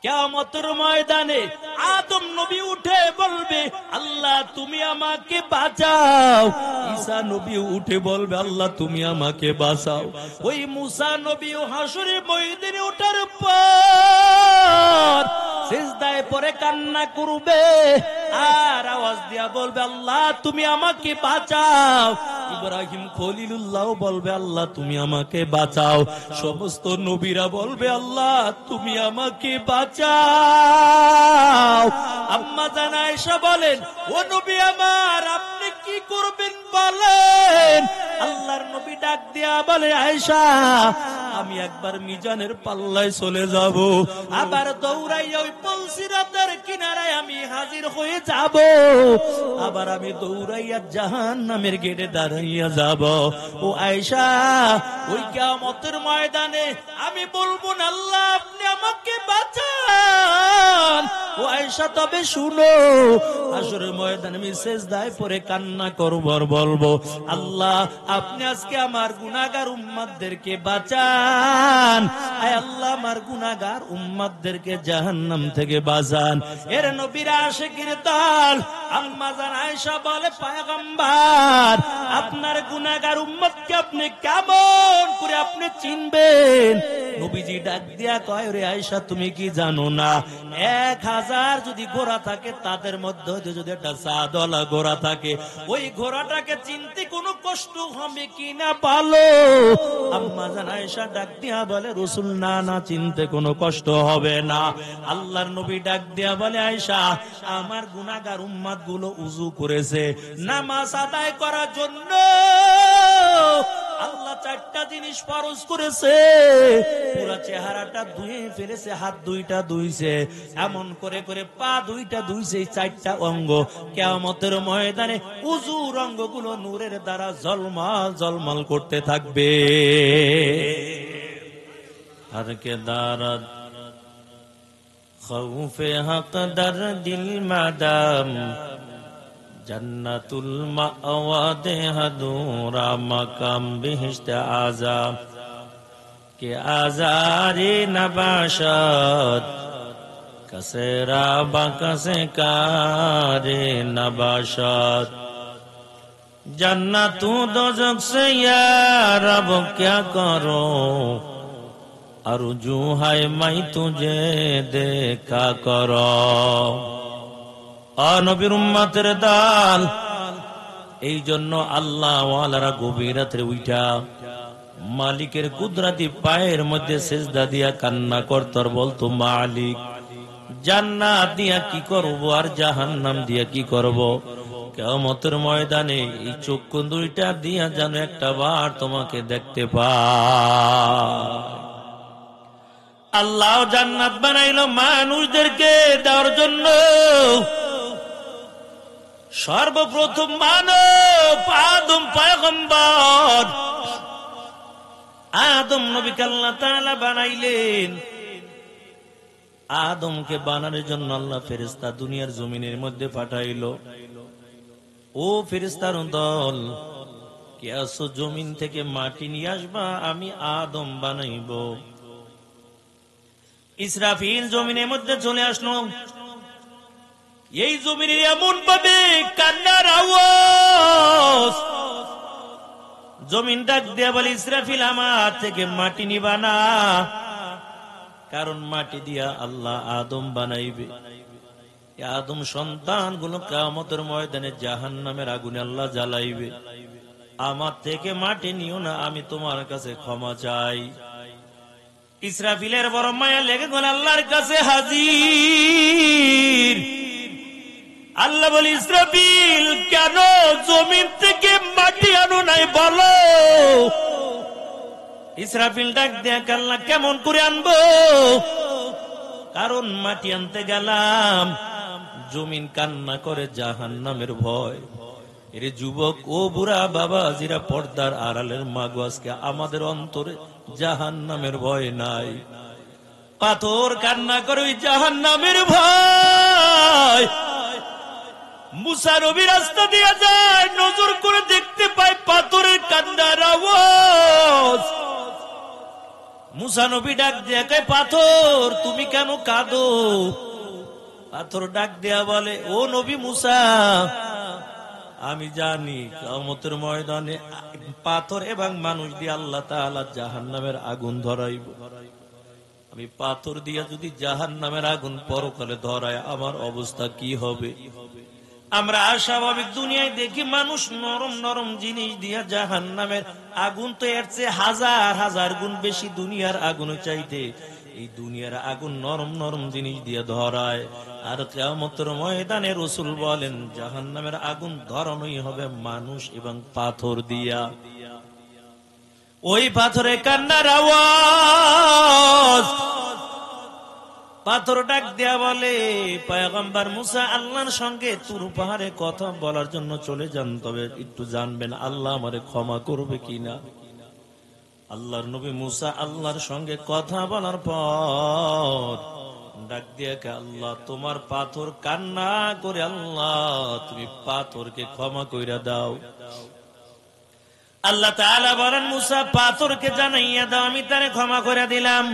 কিয়ামতের ময়দানে আদম নবী উঠে বলবে, আল্লাহ তুমি আমাকে বাঁচাও। ঈসা নবী উঠে বলবে, আল্লাহ তুমি আমাকে বাঁচাও। ওই মুসা নবী হাসরের ময়দানে ওঠার পর সিজদায় পড়ে কান্না করবে আর আওয়াজ দিয়া বলবে, আল্লাহ তুমি আমাকে বাঁচাও। ইব্রাহিম খলিলুল্লাহ বলবে, আল্লাহ তুমি আমাকে বাঁচাও। সমস্ত নবীরা বলবে, আল্লাহ তুমি আমাকে বাঁচাও। আম্মা জান আয়েশা বলেন, ও নবী আমার আপনি কি করবেন বলেন। আল্লাহর নবী ডাক দিয়া বলে, আয়েশা আমি একবার মিজানের পাল্লায় চলে যাব, আবার দৌড়াইয়া ওই পলসিরাতের কিনারায় আমি হাজির হয়ে যাব, আবার আমি দৌড়াইয়া জাহান্নামের গেটে দাঁড়াইয়া যাব। ও আয়েশা ওই কিয়ামতের ময়দানে আমি বলবো না, আল্লাহ আপনি আমাকে বাঁচান। ও আয়েশা তবে শুনো, হাসরের ময়দানে আমি সিজদায় পড়ে কান্না করব আর বলবো, আল্লাহ আপনি আজকে আমার গুনাহগার উম্মতদেরকে বাঁচান। আয় আল্লাহ আমার গুনাহগার উম্মতদেরকে জাহান্নাম থেকে বাঁচান। এর নবীরা আশিকের দল আম্মা জান আয়েশা বলে, পয়গম্বর আপনার গুনাহগার উম্মতকে আপনি কেমন করে আপনি চিনবেন? নবীজি ডাক দিয়া কয়, রে আয়েশা তুমি কি জানো না 1000 যদি ঘোড়া থাকে তাদের মধ্যে যদি একটা সাদওয়ালা ঘোড়া থাকে, ওই ঘোড়াটাকে চিনতে কোনো কষ্ট হবে কিনা বলো? আম্মা জান আয়েশা ডাক দিয়া বলে, রাসূল না না চিনতে কোনো কষ্ট হবে না। আল্লাহর নবী ডাক দিয়া বলে, আয়েশা আমার গুনাহগার উম্মত গুলো উযু করেছে নামাজ আদায় করার জন্য, আল্লাহ 4টা জিনিস ফরজ করেছে, পুরা চেহারাটা ধুয়ে ফেলেছে, হাত 2টা ধুইছে, এমন করে করে পা 2টা ধুইছে, 4টা অঙ্গ কিয়ামতের ময়দানে উযুর অঙ্গগুলো নূরের দ্বারা ঝলমল ঝলমল করতে থাকবে। হর কে দারদ খৌফে হক দর দিল মাদাম জন্নতুল মাওয়া দেহদুরা মাকাম বিহিশত আযাব কে আজারে নবাশত কসরা বাকসে কারে নবাশত जन्नतू दोज़ख से या रब क्या करो अर्जू है मैं तुझे देखा करो। নবীর উম্মতের দল এই জন্য আল্লাহ ওয়ালারা গভীর রাতে উঠা মালিকের কুদরতি পায়ের মধ্যে সিজদা দিয়া কান্না করত আর বলতো, মালিক জান্নাত দিয়া কি করব আর জাহান্নাম দিয়া কি করব? কিয়ামতের ময়দানে এই চক্ষু 2টা দিয়া যেন একটা বার তোমাকে দেখতে পাই। আল্লাহ জান্নাত বানাইলো মানুষদেরকে দেওয়ার জন্য। সর্বপ্রথম মানব আদম পয়গম্বর, আদম নবীকে আল্লাহ তাআলা বানাইলেন। আদমকে বানানোর জন্য আল্লাহ ফেরেশতা দুনিয়ার জমিনের মধ্যে পাঠাইলো। ও ফেরেশতার দল, কে আসো জমিন থেকে মাটি নিয়ে আসবা, আমি আদম বানাইব। ইসরাফিল জমিনের মধ্যে চলে আসলো। এই জমিনের এমন ভাবে কান্নার আওয়াজ, জমিন ডাক দিয়া বলে, ইসরাফিল আমার থেকে মাটি নিবা না, কারণ মাটি দিয়া আল্লাহ আদম বানাইবে। আদম সন্তান গুলো কিয়ামতের ময়দানে জাহান্নামের আগুনে আল্লাহ জ্বালাইবে। আমার থেকে মাটি নিও না, আমি তোমার কাছে ক্ষমা চাই। ইসরাফিলের বড় মায়া লেগে গেল আল্লাহর কাছে হাজির। আল্লাহ বলে, ইসরাফিল কেন জমিন থেকে মাটি আনো নাই বলো? ইসরাফিল ডাক দেয়া, আল্লাহ কেমন করে আনবো? কারণ মাটি আনতে গেলাম জমিন কান্না করে জাহান্নামের ভয়। এর যুবক ও বুড়া বাবা যারা পর্দার আড়ালের মাগো, আজকে আমাদের অন্তরে জাহান্নামের ভয় নাই। পাথর কান্না করে ওই জাহান্নামের ভয়। মুসা নবী রাস্তা দিয়ে যায়, নজর করে দেখতে পায় পাথরের কান্নার আওয়াজ। মুসা নবী ডাক দিয়ে কয়, পাথর তুমি কেন কাঁদো? পাথর ডাক দেয়া বলে, ও নবী মুসা, আমি জানি কিয়ামতের ময়দানে পাথর এবং মানুষ দিয়ে আল্লাহ তাআলা জাহান্নামের আগুন ধরাইব। আমি পাথর দিয়া যদি জাহান্নামের আগুন পরকালে ধরায় আমার অবস্থা কি হবে? আমরা স্বাভাবিক দুনিয়ায় দেখি মানুষ নরম নরম জিনিস দিয়া জাহান্নামের আগুন, তো এর চেয়ে হাজার হাজার গুণ বেশি দুনিয়ার আগুন চাইতে এই দুনিয়ার আগুন নরম নরম জিনিস দিয়ে ধরায়। আর কিয়ামতের ময়দানে রাসূল বলেন জাহান্নামের আগুন ধরানোই হবে মানুষ এবং পাথর দিয়া। ওই পাথরে কান্নার আওয়াজ। পাথর ডাক দেয়া বলে, পয়গম্বর মুসা আল্লাহর সঙ্গে তুর পাহাড়ে কথা বলার জন্য চলে যান, তবে একটু জানবেন আল্লাহ আমারে ক্ষমা করবে কিনা। আল্লাহর নবী মুসা আল্লাহর সঙ্গে কথা বলার পর ডাক দিয়া কে, আল্লাহ তোমার পাথর কান্না করে, আল্লাহ তুমি পাথরকে ক্ষমা কইরা দাও। আল্লাহ তাআলা বলেন, মুসা পাথরকে জানাইয়া দাও আমি তারে ক্ষমা করে দিলাম।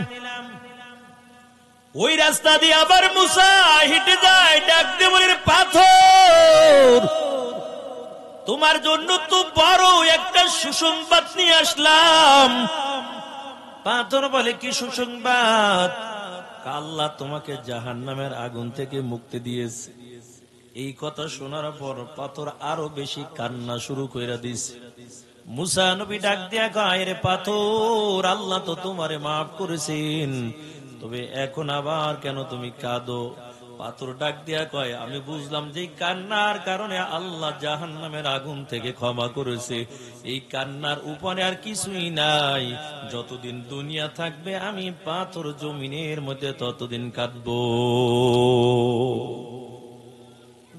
ওই রাস্তা দিয়ে আবার মুসা হেঁটে যায়, ডাক দিয়ে বলে, পাথর তোমার জন্য তো বড় একটা সুসংবাদ নিয়ে আসলাম। পাথর বলে, কি সুসংবাদ? আল্লাহ তোমাকে জাহান্নামের আগুন থেকে মুক্তি দিয়েছে। এই কথা শোনার পর পাথর আরো বেশি কান্না শুরু করে দিছে। মুসা নবী ডাক দিয়া কয়, রে পাথর, আল্লাহ তো তোমারে মাফ করেছেন, তবে এখন আবার কেন তুমি কাঁদো? পাথর ডাক দিয়া কয়, আমি বুঝলাম যে কান্নার কারণে আল্লাহ জাহান্নামের আগুন থেকে ক্ষমা করেছে। এই কান্নার উপরে আর কিছুই নাই। যতদিন দুনিয়া থাকবে আমি পাথর জমিনের মধ্যে ততদিন কাঁদবো।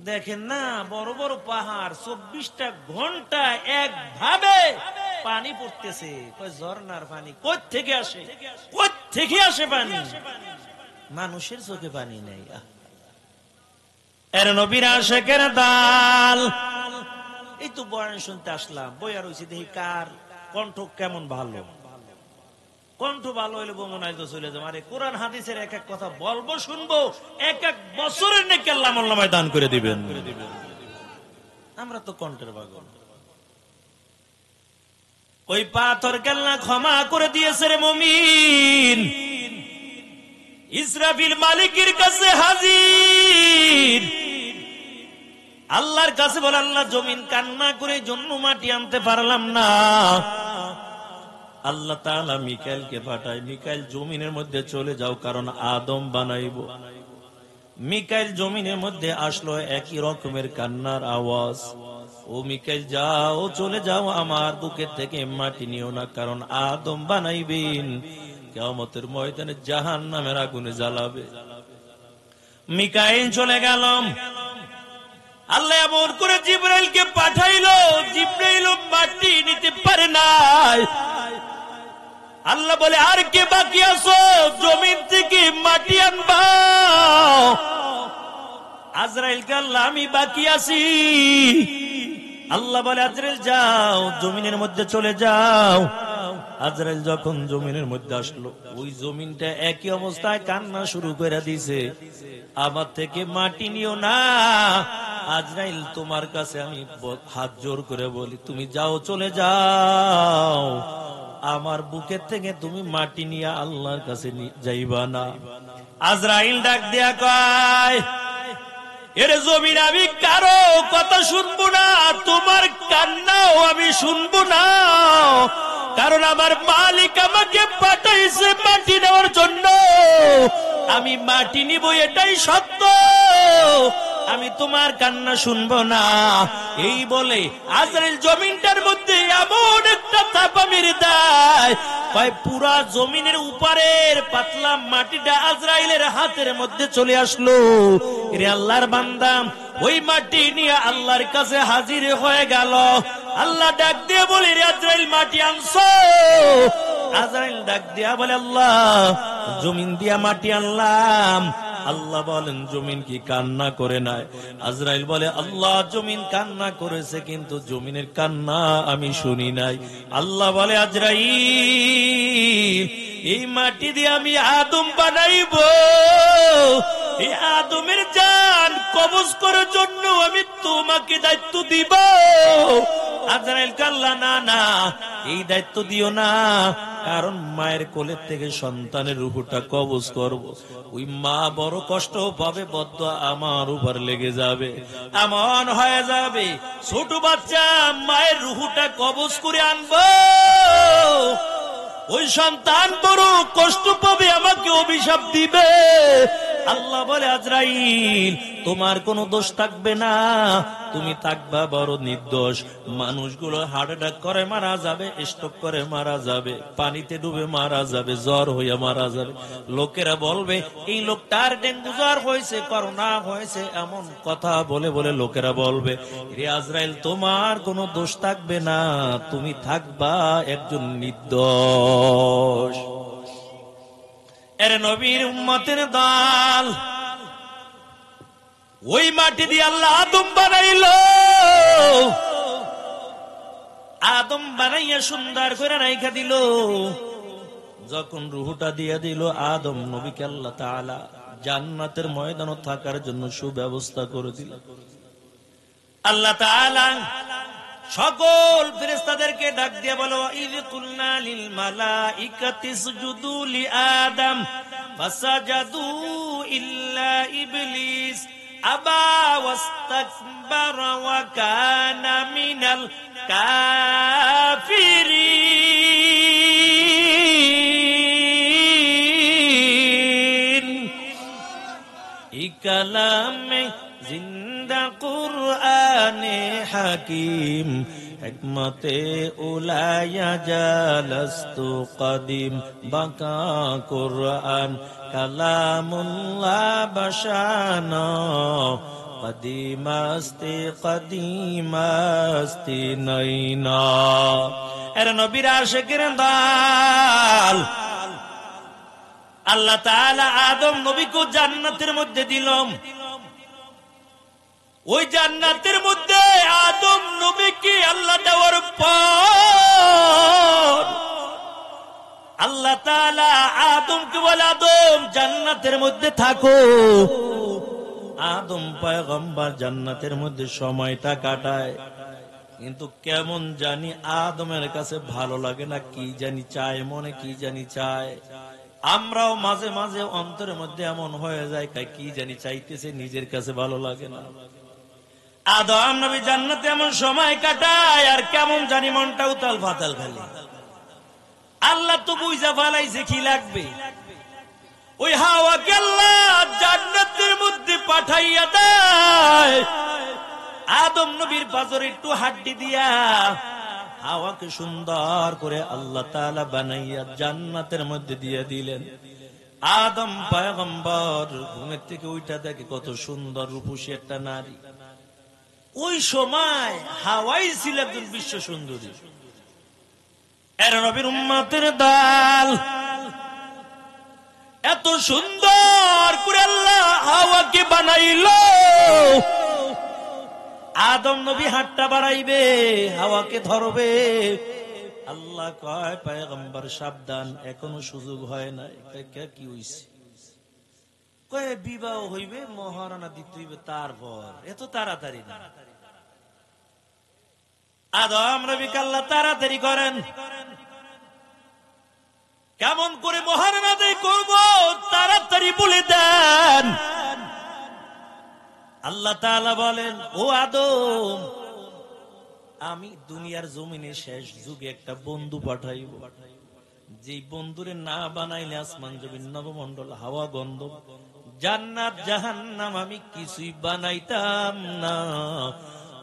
দেখেন না, বড় বড় পাহাড় 24টা ঘন্টা একভাবে পানি পড়তেছে। ঝর্ণার পানি কোত্থেকে আসে? কোত্থেকে আসে পানি? মানুষের চোখে পানি নেই। এর নবীর আশিকের দাল। এই তো বয়ান শুনতে আসলাম, বইয়া রয়েছে, দেখি কার কণ্ঠ কেমন ভালো। কণ্ঠ ভালো হইলে মনে হয় তো চলে যাবো। আরে কোরআন হাদিসের এক এক কথা বলবো, শুনবো, এক এক বছরের নেকি আল্লাহ মোল্লামায় দান করে দিবেন। আমরা তো কণ্ঠের পাগল। ওই পাথর আল্লাহ ক্ষমা করে দিয়েছে রে মুমিন। ইসরাফিল মালিকের কাছে হাজির। আল্লাহর কাছে বলে, আল্লাহ জমিন কান্না করে জন্য মাটি আনতে পারলাম না। আল্লাহ তাআলা মিকাইলকে পাঠায়, মিকাইল জমিনের মধ্যে চলে যাও, কারণ আদম বানাইব। মিকাইল জমিনের মধ্যে আসলো, একই রকমের কান্নার আওয়াজ। ও মিকাইল যাও, চলে যাও, আমার বুকের থেকে মাটি নিও না, কারণ আদম বানাইবেন, কিয়ামতের ময়দানে জাহান্নামের আগুনে জ্বালাবে। মিকাইল চলে গেল। আল্লাহ এমন করে জিবরাইলকে পাঠাইলো, জিবরাইল মাটি নিতে পারে নাই। আল্লাহ বলে, আর কে বাকি আছো? জমিন থেকে মাটি আনবা। আজরাইলকে আল্লাহ, আমি বাকি আছি। আল্লাহ বলে, আজরাইল যাও, জমিনের মধ্যে চলে যাও। আজরাইল যখন জমিনের মধ্যে আসলো, ওই জমিনটা একই অবস্থায় কান্না শুরু করে দিছে, আমার থেকে মাটি নিও না। আজরাইল তোমার কাছে আমি হাত জোর করে বলি, তুমি যাও, চলে যাও, আমার বুকের থেকে তুমি মাটি নিয়ে আল্লাহর কাছে যাইবা না। আজরাইল ডাক দিয়া কয়, এর জমিন আমি কারো কথা শুনবো না, তোমার কান্নাও আমি শুনবো না, কারণ আমার মালিক আমাকে পাঠাইছে মাটি নেওয়ার জন্য। আমি মাটি নিব, এটাই সত্য, আমি তোমার কান্না শুনবো না। এই বলে আজরাইল জমিনটার মধ্যে এমন একটা চাপা মেরে দেয়, পুরা জমিনের উপরের পাতলা মাটিটা আজরাইলের হাতের মধ্যে চলে আসলো। রে আল্লাহর বান্দা, ওই মাটি নিয়ে আল্লাহর কাছে হাজির হয়ে গেল। আল্লাহ ডাক দিয়ে বলে, রে আজরাইল মাটি আনছো? আজরাইল ডাক দিয়া বলে, আল্লাহ জমিন দিয়া মাটি আনলাম, আল্লাহ বলেন জমিন কি কান্না করে নাই? আজরাইল বলে আল্লাহ জমিন কান্না করেছে, কিন্তু জমিনের কান্না আমি শুনি নাই। আল্লাহ বলে আজরাইল এই মাটি দিয়ে আমি আদম বানাইব, এই আদমের জান কবজ করার জন্য আমি তোমাকে দায়িত্ব দিব। আজরাইল কাল্লা না না, এই দায়িত্ব দিও না, কারণ মায়ের কোলের থেকে সন্তানের রূহটা কবজ করব। ওই মা বড় কষ্ট পাবে, বদদুয়া আমার উপর লেগে যাবে। এমন হয়ে যাবে ছোট বাচ্চা মায়ের রূহটা কবজ করে আনবো, ওই সন্তান বড় কষ্ট পাবে, আমাকে অভিশাপ দিবে। আল্লাহ বলে আজরাইল তোমার কোনো দোষ থাকবে না, তুমি থাকবা বড় নির্দোষ। মানুষগুলো হার্ট অ্যাটাক করে মারা যাবে, স্ট্রোক করে মারা যাবে, পানিতে ডুবে মারা যাবে, জ্বর হইয়া মারা যাবে। লোকেরা বলবে এই লোকটার ডেঙ্গু জ্বর হয়েছে, করোনা হয়েছে, এমন কথা বলে বলে লোকেরা বলবে। রে আজরাইল তোমার কোনো দোষ থাকবে না, তুমি থাকবা একজন নির্দোষ। এর নবীর উম্মতের দল, ওই মাটি দিয়ে আল্লাহ আদম বানাইল। আদম বানাইয়া সুন্দর করে রাইখা দিল। যখন রূহটা দিয়ে দিল আদম নবীকে আল্লাহ তাআলা জান্নাতের ময়দানে থাকার জন্য সুব্যবস্থা করে দিল। আল্লাহ তাআলা সকল ফেরেশতাদেরকে ডাক দিয়ে বলো ইয কুলনা লিল মালাইকাতি ইসজুদু লি আদম ফাসাজাদু ইল্লা ইবলিস আবা ওয়াস্তাকবারা ওয়া কানা মিনাল কাফিরিন। এই কালামে জিন্দা কুরআনে হাকিম হিকমতে উলায়া জালাস্তু কদিম বাকা কুরআন কালামুল্লাহ বাশানা কদিমাস্তি নাইনা। এর নবীর আশিকের দল, আল্লাহ তাআলা আদম নবীকে জান্নাতের মধ্যে দিলাম। ওই জান্নাতের মধ্যে আদম নবীকে আল্লাহ দেওয়ার পর আল্লাহ তাআলা আদমকে বলে আদম জান্নাতের মধ্যে থাকো। আদম পয়গম্বর জান্নাতের মধ্যে সময়টা কাটায়, কিন্তু কেমন জানি আদমের কাছে ভালো লাগে না, কি জানি চায়, মনে কি জানি চায়। আমরাও মাঝে মাঝে অন্তরের মধ্যে এমন হয়ে যায়, কি জানি চাইতেছে, নিজের কাছে ভালো লাগে না। আদম নবী জান্নাতে এমন সময় কাটায়, আর কেমন জানি মনটা উতাল ফাতাল খালি। আল্লাহ তো বুঝা ফালাইছে কি লাগবে। ওই হাওয়াকে আল্লাহ জান্নাতের মধ্যে পাঠাইয়া দেয়। আদম নবীর পাজরে একটু হাড্ডি দিয়া হাওয়াকে সুন্দর করে আল্লাহ তাআলা বানাইয়া জান্নাতের মধ্যে দিয়ে দিলেন। আদম পয়গম্বর ঘুমের থেকে উঠা দেখে কত সুন্দর রূপসী একটা নারী। ওই সময় হাওয়াই ছিল একজন বিশ্ব সুন্দরী। এর নবীর উম্মতের দল, এত সুন্দর করে আল্লাহ হাওয়াকে বানাইল। আদম নবী হাতটা বাড়াইবে, হাওয়াকে ধরবে। আল্লাহ কয় পয়গম্বর সাবধান, এখনো সুযোগ হয় না। কি হইছে? কয় বিবাহ হইবে, মহারানা দিতে হইবে, তারপর এত তাড়াতাড়ি না। আদম নবীকে আল্লাহ তাড়াতাড়ি করেন। কেমন করে মহারানা দেয় করবো তাড়াতাড়ি বলে দেন। আল্লাহ তাআলা বলেন ও আদম, আমি দুনিয়ার জমিনে শেষ যুগে একটা বন্ধু পাঠাইব, যে বন্ধুরে না বানাইলে আসমান জমিন নবমণ্ডল হাওয়া গন্ধ জান্নাত জাহান্নাম আমি কিছুই বানাইতাম না।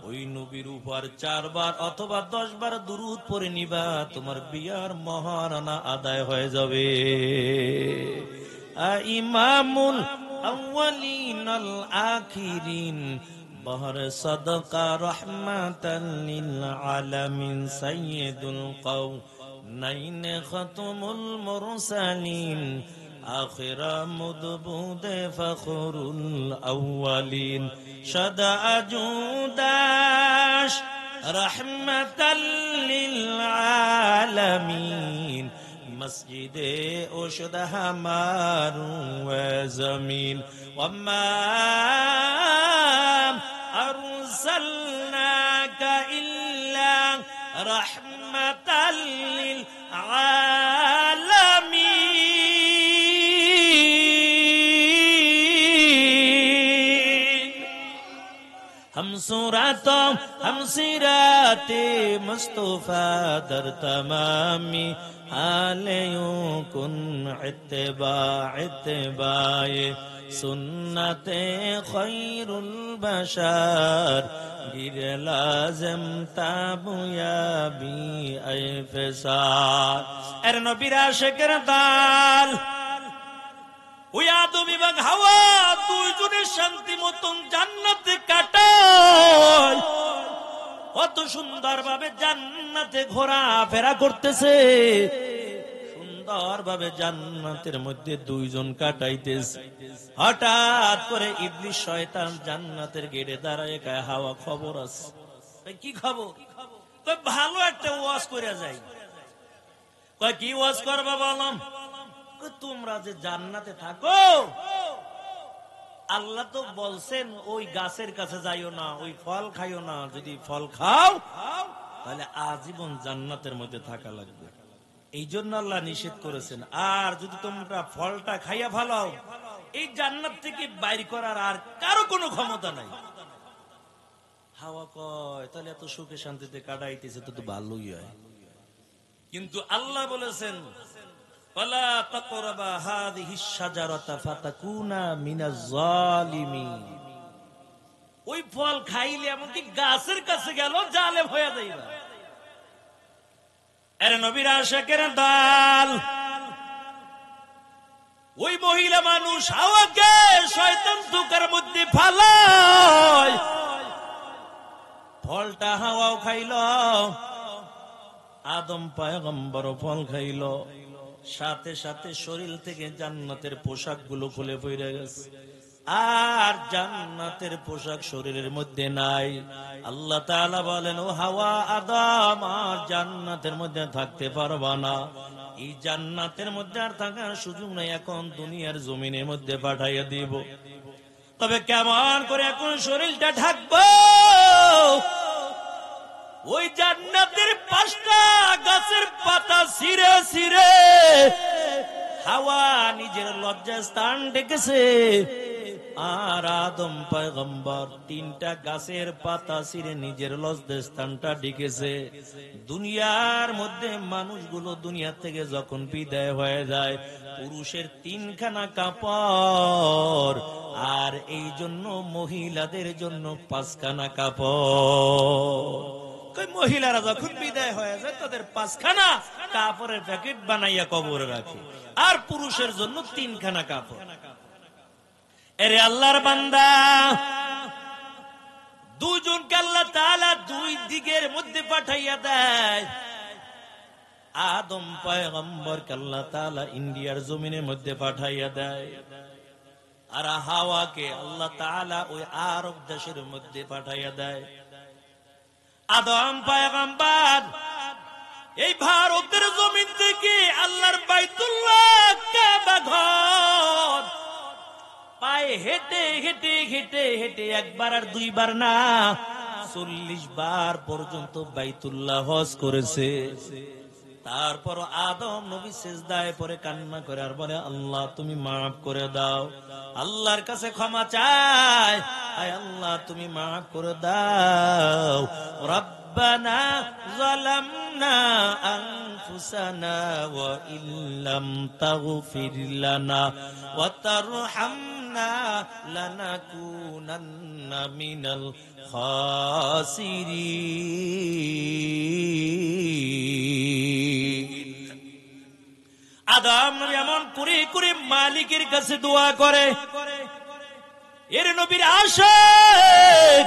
ওই নবীর উপর 4 বার অথবা 10 বার দুরূদ পড়ে নিবা, তোমার বিয়ার মহারানা আদায় হয়ে যাবে। ইমামুল আউয়ালিন আল আখিরিন বহর সাদকা রহমাতাল লিল আলামিন সাইয়্যিদুল কওনাইন খাতামুল মুরসালিন آخر مدبود فخر الأولين شدأ جوداش رحمة للعالمين مسجد أشد همار وزمين وما أرسلناك إلا رحمة للعالمين हम सूरतों हम सिराते मुस्तफा दर तमामी आलयों कुन इत्तिबाए सुन्नते खैरुल बशर गिर लाज़िम ताबुयाबी ऐ फिसार एर नबीर आशिकेर दाल ওই আদম এবং হাওয়া দুইজনের শান্তি মতন জান্নাতে কাটায় কত সুন্দর ভাবে জান্নাতে ঘোরাফেরা করতেছে সুন্দর ভাবে জান্নাতের মধ্যে দুইজন কাটাইতেছে হঠাৎ করে ইবলিস শয়তান জান্নাতের গেটে দাঁড়ায় কয় হাওয়া খবর আছে কি খবর কয় ভালো একটা ওয়াজ করে যাই কয় কি ওয়াজ করবা বললাম তোমরা যে জান্নাতে থাকো আল্লাহ তো বলছেন ওই গাছের কাছে যাইও না ওই ফল খাইও না যদি ফল খাও তাহলে আজীবন জান্নাতের মধ্যে থাকা লাগবে এই জন্য আল্লাহ নিষেধ করেছেন আর যদি তোমরা ফলটা খাইয়া ফেলাও এই জান্নাত থেকে বাইর করার আর কারো কোনো ক্ষমতা নাই হাওয়া কয় তাহলে এত সুখে শান্তিতে কাটাইতেছে তো ভালোই হয় কিন্তু আল্লাহ বলেছেন ولا تقربا هذه الشجرة فتكونا من الظالمين ওই ফল খাইলে এমনকি গাছের কাছে গেল জালেম হয়ে যাইবা আরে নবীর আশিকের দল ওই মহিলা মানুষ হাওয়াকে শয়তান ধোঁকার মধ্যে ফালায় ফলটা হাওয়াও খাইল আদম পয়গম্বর ফল খাইল সাথে সাথে শরীর থেকে জান্নাতের পোশাক গুলো খুলে পড়ে গেছে আর জান্নাতের পোশাক শরীরের মধ্যে নাই আল্লাহ তাআলা বলেন ও হাওয়া আদম আর জান্নাতের মধ্যে থাকতে পারবা না এই জান্নাতের মধ্যে আর থাকার সুযোগ নাই এখন দুনিয়ার জমিনের মধ্যে পাঠাইয়া দিব তবে কেমন করে এখন শরীরটা ঢাকবো ওই জান্নাতের 5টা গাছের পাতা ছিঁড়ে ছিঁড়ে হাওয়া নিজের লজ্জাস্থান ডেকেছে আর আদম পয়গম্বর 3টা গাছের পাতা ছিঁড়ে নিজের লজ্জাস্থানটা ডেকেছে দুনিয়ার মধ্যে মানুষগুলো দুনিয়া থেকে যখন বিদায় হয়ে যায় পুরুষের 3খানা কাপড় আর এই জন্য মহিলাদের জন্য 5খানা কাপড় মহিলারা যখন বিদায় হয়ে যায় তাদের 5খানা কাপড়ের প্যাকেট বানাইয়া কবরে রাখে আর পুরুষের জন্য 3খানা কাপড় এরে আল্লাহর বান্দা দুজনকে আল্লাহ তাআলা দুই দিকের মধ্যে পাঠাইয়া দেয় আদম পয়গম্বরকে আল্লাহ তাআলা ইন্ডিয়ার জমিনের মধ্যে পাঠাইয়া দেয় আর হাওয়াকে আল্লাহ তাআলা ওই আরব দেশের মধ্যে পাঠাইয়া দেয় আদম পয়গম্বর এই ভারতের জমিন থেকে আল্লাহর বাইতুল্লাহ কাবা ঘর পায়ে হেঁটে হেঁটে হেঁটে হেঁটে একবার আর দুইবার না 40 বার পর্যন্ত বাইতুল্লাহ হজ করেছে তারপর আদম নবী সিজদায় পড়ে কান্না করে আর বলে আল্লাহ তুমি মাফ করে দাও আল্লাহর কাছে ক্ষমা চায় আয় আল্লাহ তুমি মাফ করে দাও রব্বানা যালামনা আনফুসানা ওয়া ইল্লাম তাগফির লানা ওয়া তারহামনা লানাকুনান্না মিনাল খাসিরিন আদম নবী এমন করে করে মালিকের কাছে দোয়া করে এর নবীর আশিক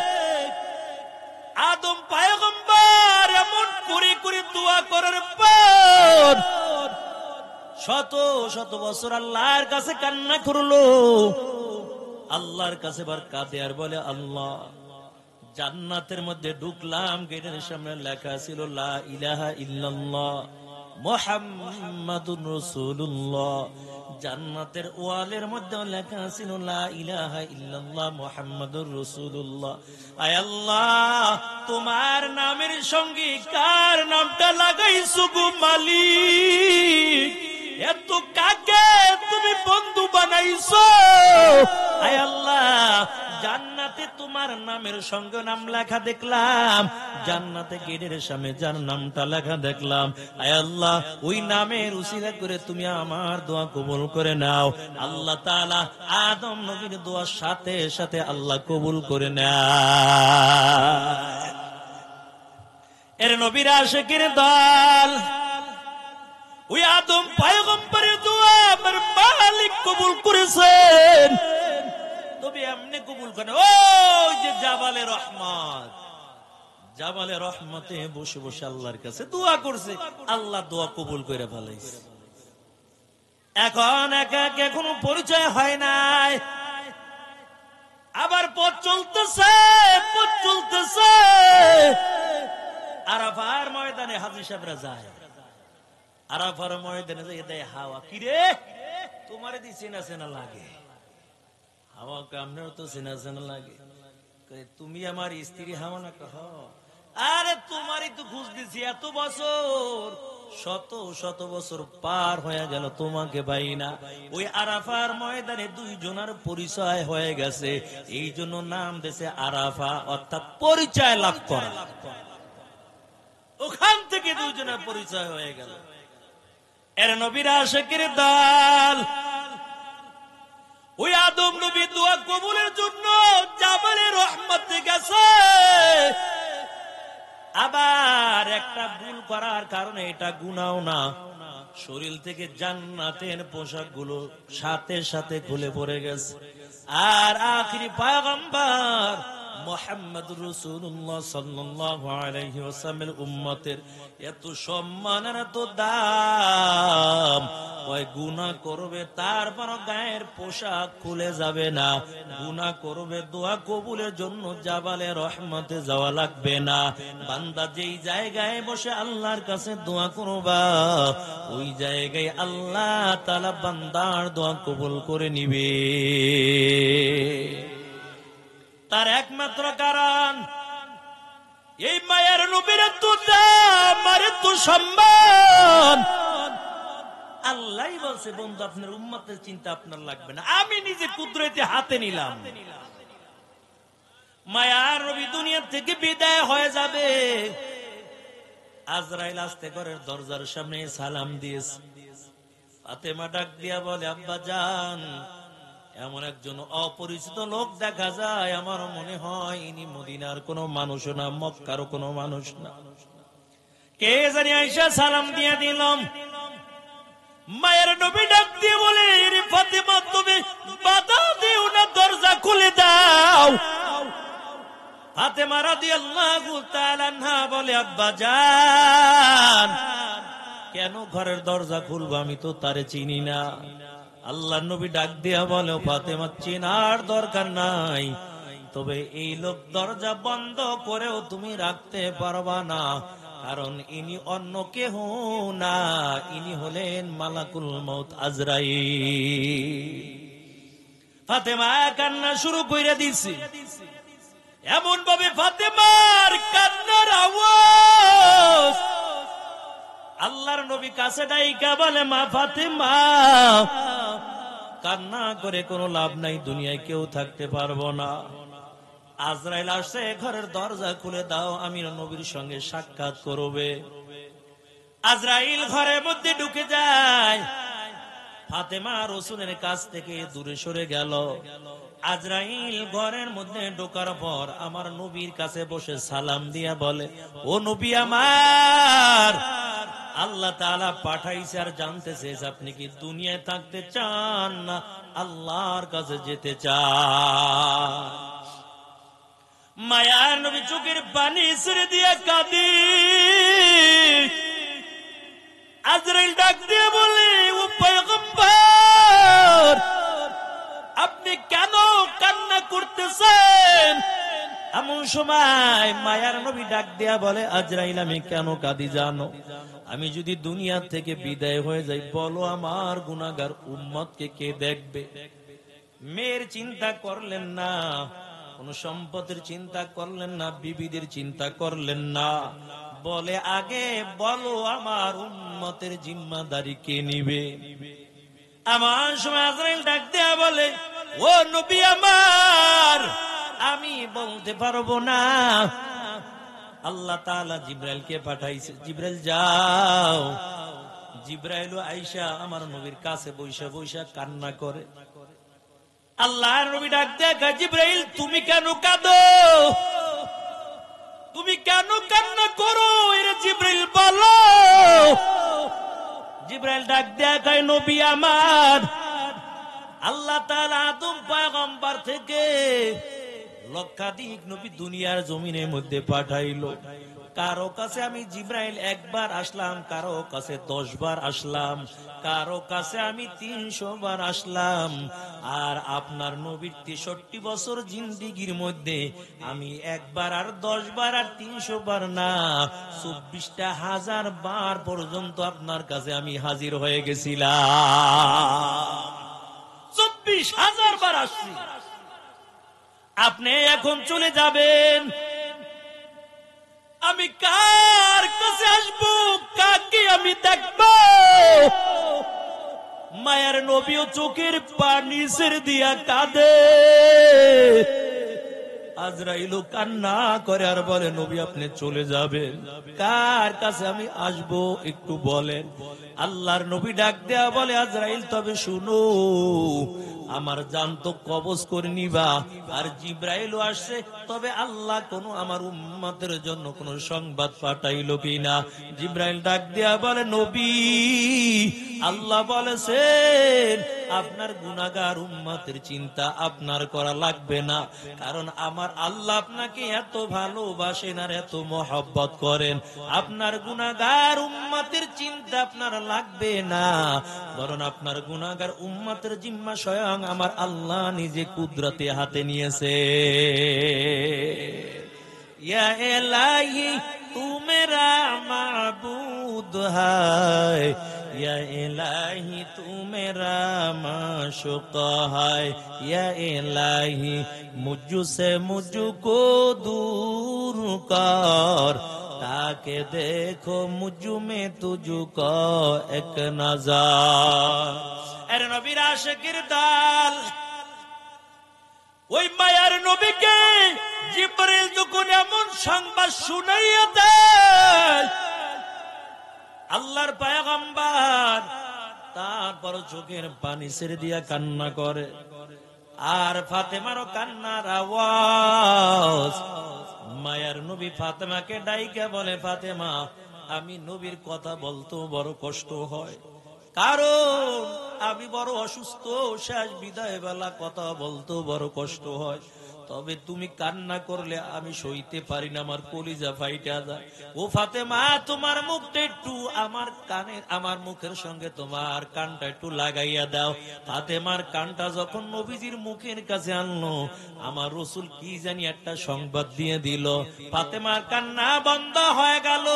আদম পয়গম্বর এমন করে করে দোয়া করার পর শত শত বছর আল্লাহর কাছে কান্না করলো, আল্লাহর কাছে বার কাঁদে আর বলে, আল্লাহ জান্নাতের মধ্যে ঢুকলাম, গেটের সামনে লেখা ছিল লা ইলাহা ইল্লাল্লাহ মুহাম্মাদুর রাসূলুল্লাহ। জান্নাতের ওয়ালের মধ্যে লেখা ছিল লা ইলাহা ইল্লাল্লাহ মুহাম্মাদুর রাসূলুল্লাহ। আয় আল্লাহ, তোমার নামের সঙ্গে কার নামটা লাগাইছো গো মালিক? এত কাকে তুমি বন্ধু বানাইছো? আয় আল্লাহ, জান্নাতে তোমার নামের সঙ্গে নাম লেখা দেখলাম, জান্নাতে গেটের সামনে যার নামটা লেখা দেখলাম, আয় আল্লাহ ওই নামের উসিলা করে তুমি আমার দোয়া কবুল করে নাও। আল্লাহ তাআলা আদম নবীর দোয়ার সাথে সাথে আল্লাহ কবুল করে নেয়। এর নবীর আশিকের দল, ওই আদম পয়গম্বরের দোয়া আমার মালিক কবুল করেছেন। তবে এমনি কবুল করে, ওই যে জাবালে রহমত, জাবালে রহমতে বসে বসে আল্লাহর কাছে দোয়া করছে, আল্লাহ দোয়া কবুল করে ফেলাইছে। এখন একা একা কোনো পরিচয় হয় নাই, আবার পথ চলতেছে, পথ চলতেছে। আরাফার ময়দানে হাজী সাহেবরা যায়, আরাফার ময়দানে যায়, দেয় হাওয়া, কিরে তোমারে দি চেনা চেনা লাগে, হাওয়া আপনার তো চেনা চেনা লাগে, তুমি আমার স্ত্রী হাওয়া না? কহ, আরে তোমারই তো খুঁজ দিছি এত বছর, শত শত বছর পার হয়ে গেল, তোমাকে পাই না। ওই আরাফার ময়দানে দুইজনের পরিচয় হয়ে গেছে, এই জন্য নাম দিয়েছে আরাফা, অর্থাৎ পরিচয় লাভ করা। ওখান থেকে দুইজনের পরিচয় হয়ে গেল। এর নবীর আশিকের দল, ওই আদম নবী দোয়া কবুলের জন্য জাবালে রহমতে গেছে। আবার একটা ভুল করার কারণে, এটা গুনাও না, শরীর থেকে জান্নাতের পোশাক গুলো সাথে সাথে খুলে পড়ে গেছে। আর আখিরি পয়গম্বর মুহাম্মদুর রাসূলুল্লাহ সাল্লাল্লাহু আলাইহি ওয়াসাল্লামের উম্মতের এত সম্মান আর এত দাম, ওই গুনাহ করবে তারপর গায়ের পোশাক খুলে যাবে না, গুনাহ করবে দোয়া কবুলের জন্য জাবালে রহমতে যাওয়া লাগবে না। বান্দা যেই জায়গায় বসে আল্লাহর কাছে দোয়া করবা, ওই জায়গায় আল্লাহ তাআলা বান্দার দোয়া কবুল করে নিবে। তার একমাত্র কারণ, এই মায়ের নবীর এত দাম আর এত সম্মান। আল্লাহ বলছে, বন্ধু আপনার উম্মতের চিন্তা আপনার লাগবে না, আমি নিজে কুদরতে হাতে নিলাম। মায়ার নবী দুনিয়া থেকে বিদায় হয়ে যাবে, আজরাইল আস্তে ঘরের দরজার সামনে সালাম দিয়েছে। ফাতেমা ডাক দিয়া বলে, আব্বা জান, এমন একজন অপরিচিত লোক দেখা যায়, আমার মনে হয় ইনি মদিনার কোনো মানুষ না, মক্কার কোনো মানুষ না। কে জানি আয়েশা সালাম দিয়ে দিলাম। মায়ের নবী ডাক দিয়ে বলে, ফাতেমা তুমি বাধা দিও না, দরজা খুলে দাও। ফাতেমা রাদিয়াল্লাহু তাআলা আনহা বলে, আব্বা জান, কেন ঘরের দরজা খুলবো, আমি তো তারে চিনি না। আল্লাহ নবী ডাক দিয়া বলে, ফাতেমা চেনার দরকার নাই, তবে এই লোক দরজা বন্ধ করেও তুমি রাখতে পারবা না, কারণ ইনি অন্য কেহ না, ইনি হলেন মালাকুল মউত আজরাইল। ফাতেমা কান্না শুরু কইরা দিছে, এমন ভাবে ফাতেমার কান্নার আওয়াজ আল্লাহর নবী কাছে ডাইকা বলে, মা ফাতেমা, কান্না করে কোনো লাভ নাই, দুনিয়ায় কেউ থাকতে পারবো না। আজরাইল আসছে, ঘরের দরজা খুলে দাও, আমি নবীর সঙ্গে সাক্ষাৎ করবে। আজরাইল ঘরের মধ্যে ঢুকে যায়, ফাতেমা রাসূলের কাছ থেকে দূরে সরে গেল। আজরাইল ঘরের মধ্যে ঢোকার পর আমার নবীর কাছে বসে সালাম দিয়া বলে, ও নবী আমার, আল্লাহ তাআলা পাঠাইছে আর জানতে চেয়েছে আপনি কি দুনিয়ায় থাকতে চান না আল্লাহর কাছে যেতে চান? মায়ার নবী চোখের পানি ছেড়ে দিয়ে কাঁদি। আজরাইল ডাক দিয়ে বলে, ও পয়গম্বর, আপনি কেন কান্না করতেছেন? এমন সময় মায়ার নবী ডাক দেয়া বলে, আজরাইল, আমি কেন কাঁদি জানো? আমি যদি দুনিয়া থেকে বিদায় হয়ে যাই, বলো আমার গুনাহগার উম্মতকে কে দেখবে? মেয়ের চিন্তা করলেন না, কোন সম্পদের চিন্তা করলেন না, বিবিদের চিন্তা করলেন না, বলে আগে বলো আমার উম্মতের জিম্মাদারি কে নিবে? আমার সময় আজরাইল ডাক দেয়া বলে, ও নবী আমার, আমি বলতে পারবো না। আল্লাহ তাআলা জিবরাইলকে পাঠাইছে, জিবরাইল যাও। জিবরাইল আয়েশা আমার নবীর কাছে বৈশা বৈশা কান্না করে। আল্লাহর নবী ডাক দেয়া, জিবরাইল তুমি কেন কাঁদো? তুমি কেন কান্না করো? এর জিবরাইল বলো। জিবরাইল ডাক দেয়া কয়, নবী আমার, আল্লাহ তাআলা আদম পয়গম্বর থেকে লক্ষাধিক নবী দুনিয়ার জমিনের মধ্যে পাঠাইলো। কারো কাছে আমি জিবরাইল একবার আসলাম, কারো কাছে 10 বার আসলাম, কারো কাছে আমি 300 বার আসলাম। আর আপনার নবীর 63 বছর জিন্দেগির মধ্যে আমি একবার আর 10 বার আর 300 বার না, 24,000 বার পর্যন্ত আপনার কাছে আমি হাজির হয়ে গেছিলাম। 24,000 বার আসছি। আপনি এখন চলে যাবেন, আমি কার কাছে আসবো? কাকে আমি দেখবো? মায়ের নবীও চোখের পানি ছেড়ে দিয়া কাঁদে। আজরাইল কান্না করে আর বলে, নবী আপনি চলে যাবেন, কার কাছে আমি আসবো একটু বলেন। আল্লাহর নবী ডাক দেয়া বলে, আজরাইল তবে শুনো, আমার জান তো কবজ করে নিবা, আর জিবরাইলও আসছে, তবে আল্লাহ কোন আমার উম্মতের জন্য কোন সংবাদ পাঠাইলো কিনা? জিবরাইল ডাক দেয়া বলে, নবী, আল্লাহ বলেছেন আপনার গুনাহগার উম্মতের চিন্তা আপনার করা লাগবে না, কারণ আমার আল্লাহ আপনাকে এত ভালোবাসেন আর এত মহব্বত করেন। আপনার গুনাহগার উম্মতের চিন্তা আপনার লাগবে না, বরং আপনার গুনাহগার উম্মতের জিম্মা স্বয়ং আমার আল্লাহ নিজে কুদরতে হাতে নিয়েছে। ইয়া ইলাহি তু মেরা মাবুদ হায়, या इलाही तू मेरा माशूक है, या इलाही मुझसे मुझको दूर कर, ताकि देखो मुझ में तुझको एक नजर। अरे नबीर आशिकीर दाल ওই মায়ার নবীকে জিবরিল যখন এমন সংবাদ শুনাইয়া দেয়, আল্লাহর পয়গম্বর তারপর চোখের পানি ছেড়ে দিয়া কান্না করে। আর ফাতেমারও কান্নার আওয়াজ। মায়ার নবী ফাতেমাকে ডাইকা বলে, ফাতেমা, আমি নবীর কথা বলতেও বড় কষ্ট হয়, কারণ আমি বড় অসুস্থ, শেষ বিদায় বেলা কথা বলতেও বড় কষ্ট হয়, তবে তুমি কান্না করলে আমি সইতে পারি না, আমার কলিজা ফাইটা যায়। ও ফাতেমা, তোমার মুখটা একটু আমার কানের, আমার মুখের সঙ্গে তোমার কানটা একটু লাগাইয়া দাও। ফাতেমার কানটা যখন নবীজির মুখের কাছে আনলো, আমার রাসূল কি জানি একটা সংবাদ দিয়ে দিল, ফাতেমার কান্না বন্ধ হয়ে গেল।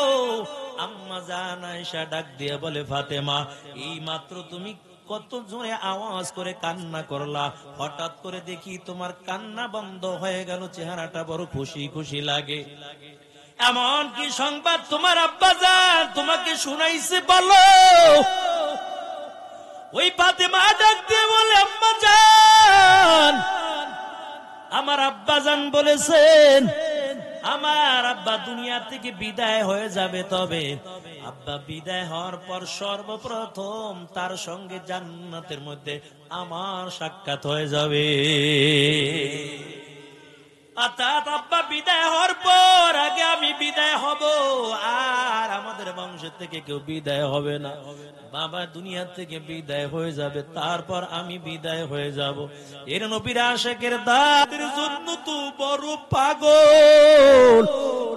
আম্মা জান আয়েশা ডাক দিয়ে বলে, ফাতেমা, এই মাত্র তুমি কত জোরে আওয়াজ করে কান্না করলা, হঠাৎ করে দেখি তোমার কান্না বন্ধ হয়ে গেল, চেহারাটা বড় খুশি খুশি লাগে। এমন কি সংবাদ তোমার আব্বাজান তোমাকে শুনাইছে বলো? ওই ফাতেমা ডাক দিয়ে বলে, আম্মা জান, আমার আব্বাজান বলেছেন আমার আব্বা দুনিয়া থেকে বিদায় হয়ে যাবে, তবে আব্বা বিদায় হওয়ার পর সর্বপ্রথম তার সঙ্গে জান্নাতের মধ্যে আমার সাক্ষাৎ হয়ে যাবে। অর্থাৎ আব্বা বিদায় হওয়ার পর আগে আমি বিদায় হব, আর আমাদের বংশের থেকে কেউ বিদায় হবে না। বাবা দুনিয়া থেকে বিদায় হয়ে যাবে, তারপর আমি বিদায় হয়ে যাব। এর নবীর আশিকের দাদের জন্য তো বড় পাগল।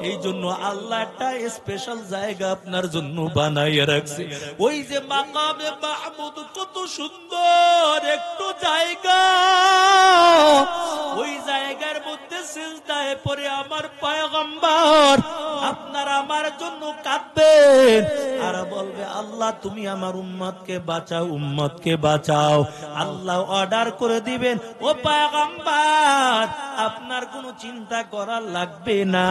এই জন্য আল্লাহ একটা স্পেশাল জায়গা আপনার জন্য বানাইয়া রাখছে। ওই যে মাকামে মাহমুদ, কত সুন্দর একটু জায়গা, ওই জায়গার মধ্যে সিজদায় পড়ে আমার পয়গম্বর আপনার আমার জন্য কাঁদবেন আর বলবে, আল্লাহ তুমি আমার উম্মতকে বাঁচাও, উম্মতকে বাঁচাও। আল্লাহ অর্ডার করে দিবেন, ও পয়গম্বর আপনার কোনো চিন্তা করার লাগবে না,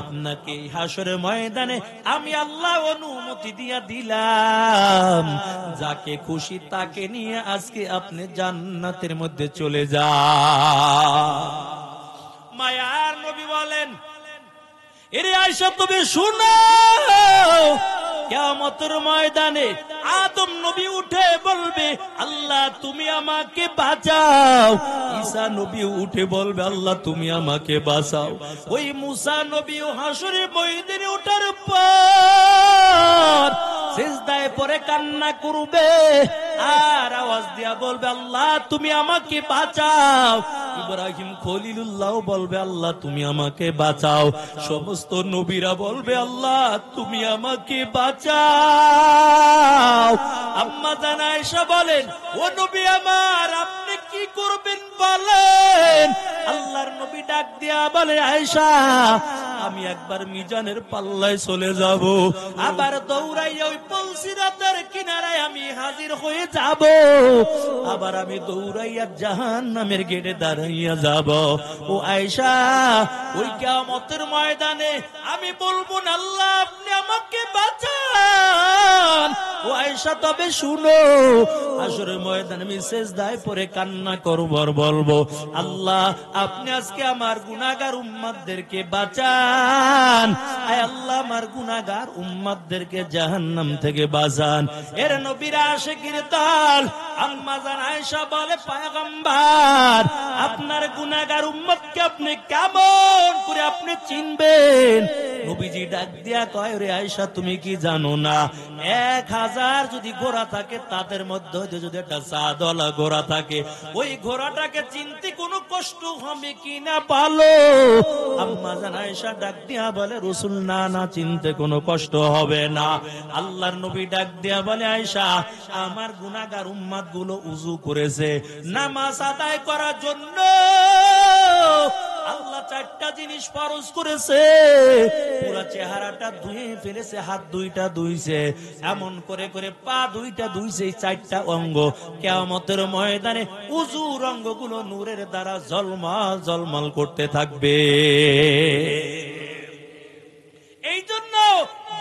আপনাকে এই হাসরের ময়দানে আমি আল্লাহ অনুমতি দিয়া দিলাম, যাকে খুশি তাকে নিয়ে আজকে আপনি জান্নাতের মধ্যে চলে যান। মায়ার নবী বলেন, এরে আয়েশা তুমি শুনো, কিয়ামতের ময়দানে আদম নবী উঠে বলবে, আল্লাহ তুমি আমাকে বাঁচাও। ঈসা নবী উঠে বলবে, আল্লাহ তুমি আমাকে বাঁচাও। ওই মুসা নবী হাসরের ময়দানে ওঠার পর সিজদায় পড়ে কান্না করবে আর আওয়াজ দিয়া বলবে, আল্লাহ তুমি আমাকে বাঁচাও। ইব্রাহিম খলিলুল্লাহ বলবে, আল্লাহ তুমি আমাকে বাঁচাও। সমস্ত নবীরা বলবে, আল্লাহ তুমি আমাকে বাঁচাও। আম্মা জান আয়েশা বলেন, ও নবী আমার আপনি কি করবেন বলেন? আল্লাহর নবী ডাক দিয়া বলে, আয়েশা আমি একবার মিজানের পাল্লায় চলে যাব, আবার দৌড়াইয়া ওই পলসিরাতের কিনারায় আমি হাজির হয়ে যাব, আবার আমি দৌড়াইয়া জাহান্নামের গেটে দাঁড়াইয়া যাব। ও আয়েশা ওই কিয়ামতের ময়দানে আমি বলবো না, আল্লাহ আপনি আমাকে বাঁচান। ও আয়েশা তবে শুনো, হাসরের ময়দানে আমি সিজদায় পড়ে কান্না করব আর বলবো, আল্লাহ আপনি আজকে আমার গুনাহগার উম্মতদেরকে বাঁচান, আয় আল্লাহ আমার গুনাহগার উম্মতদেরকে জাহান্নাম থেকে বাঁচান। এর নবীর আশিকের দল আম্মা জান আয়েশা বলে, পয়গম্বর আপনার গুনাহগার উম্মতকে আপনি কেমন করে আপনি চিনবেন? নবীজি ডাক দিয়া কয়, রে আয়েশা তুমি কি জানো না, 1000 যদি ঘোড়া থাকে তাদের মধ্যে যদি একটা সাদওয়ালা ঘোড়া থাকে, ওই ঘোড়াটাকে চিনতে কোনো কষ্ট হবে কিনা বলো? আম্মা জান আয়েশা ডাক দিয়া বলে, রাসূল না না চিনতে কোনো কষ্ট হবে না। আল্লাহর নবী ডাক দিয়া বলে, আয়েশা আমার গুনাহগার উম্মত গুলো উযু করেছে নামাজ আদায় করার জন্য, আল্লাহ 4টা জিনিস ফরজ করেছে, পুরো চেহারাটা ধুয়ে ফেলেছে, হাত 2টা ধুইছে, এমন করে করে পা 2টা ধুইছে, 4টা অঙ্গ কিয়ামতের ময়দানে উযুর অঙ্গগুলো নূরের দ্বারা ঝলমল ঝলমল করতে থাকবে। এই জন্য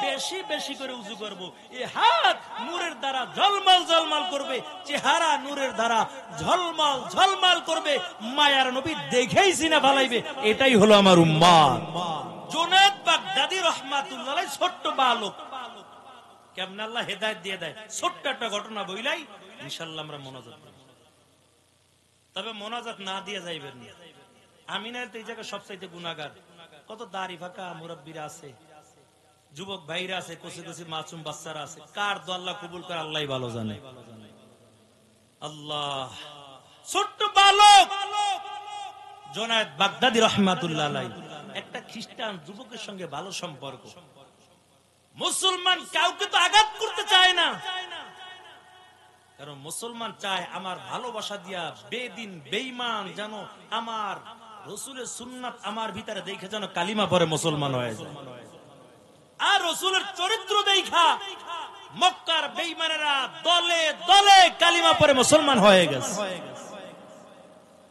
বেশি বেশি করে উযু করব, এই হাত নূরের দ্বারা ঝলমল ঝলমল করবে, চেহারা নূরের দ্বারা ঝলমল ঝলমল করবে, মায়ার নবী দেখেই চিনা ফেলাইবে এটাই হলো আমার উম্মত। জুনায়েদ বাগদাদী রাহমাতুল্লাহ আলাইহি ছোট্ট বালক, কেমন আল্লাহ হেদায়েত দিয়ে দেয়, ছোট্ট একটা ঘটনা বইলাই ইনশাআল্লাহ আমরা মোনাজাত করব। তবে মোনাজাত না দিয়ে যাইবেন না। আমিনার তো এই জায়গা সবচাইতে গুনাহগার, কত দাড়ি ফাঁকা মুরব্বীরা আছে, যুবক ভাইরা আছে, কচি কচি মাসুম বাচ্চারা আছে, কার দোয়া আল্লাহ কবুল করে আল্লাহই ভালো জানে। আল্লাহ ছোট্ট বালক জুনায়েদ বাগদাদী রাহমাতুল্লাহ আলাইহি একটা খ্রিস্টান যুবকের সঙ্গে ভালো সম্পর্ক। মুসলমান কাউকে তো আঘাত করতে চায় না, কারণ মুসলমান চায় আমার ভালোবাসা দিয়া বেদিন বেঈমান যেন আমার রাসূলের সুন্নাত আমার ভিতরে দেখে যেন কালিমা পড়ে মুসলমান হয়ে যায়। আর রাসূলের চরিত্র দেখা মক্কার বেঈমানেরা দলে দলে কালিমা পড়ে মুসলমান হয়ে গেছে।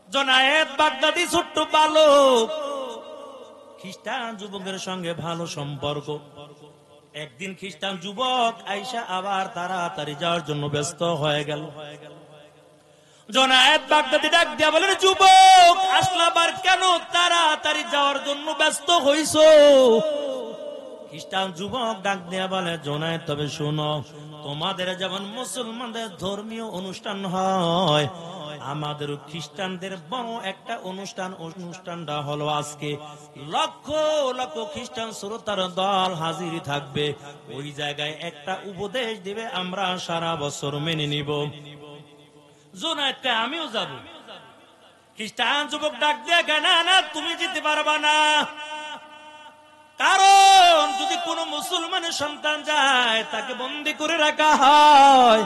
জুনায়েদ বাগদাদী ছোট্ট বালক, খ্রিস্টান যুবকের সঙ্গে ভালো সম্পর্ক। একদিন খ্রিস্টান যুবক আয়েশা আবার তাড়াতাড়ি যাওয়ার জন্য ব্যস্ত হয়ে গেল। জুনায়েদ বাগদাদী ডাক দিয়া বলেন, যুবক আসলে আবার কেন তাড়াতাড়ি যাওয়ার জন্য ব্যস্ত হইছো? খ্রিস্টান যুবক ডাক দেয়া বলে, জোনায়েদ তবে শোনো, তোমাদের যেমন মুসলমানদের ধর্মীয় অনুষ্ঠান হয়, আমাদেরও খ্রিস্টানদের বড় একটা অনুষ্ঠানটা হলো আজকে লক্ষ লক্ষ খ্রিস্টান শ্রোতার দল হাজির থাকবে। ওই জায়গায় একটা উপদেশ দিবে, আমরা সারা বছর মেনে নিব। জোনায়েদকে আমিও যাব। খ্রিস্টান যুবক ডাক দিয়ে, না না, তুমি যেতে পারবা না, কারণ যদি কোন মুসলমানের সন্তান যায় তাকে বন্দী করে রাখা হয়,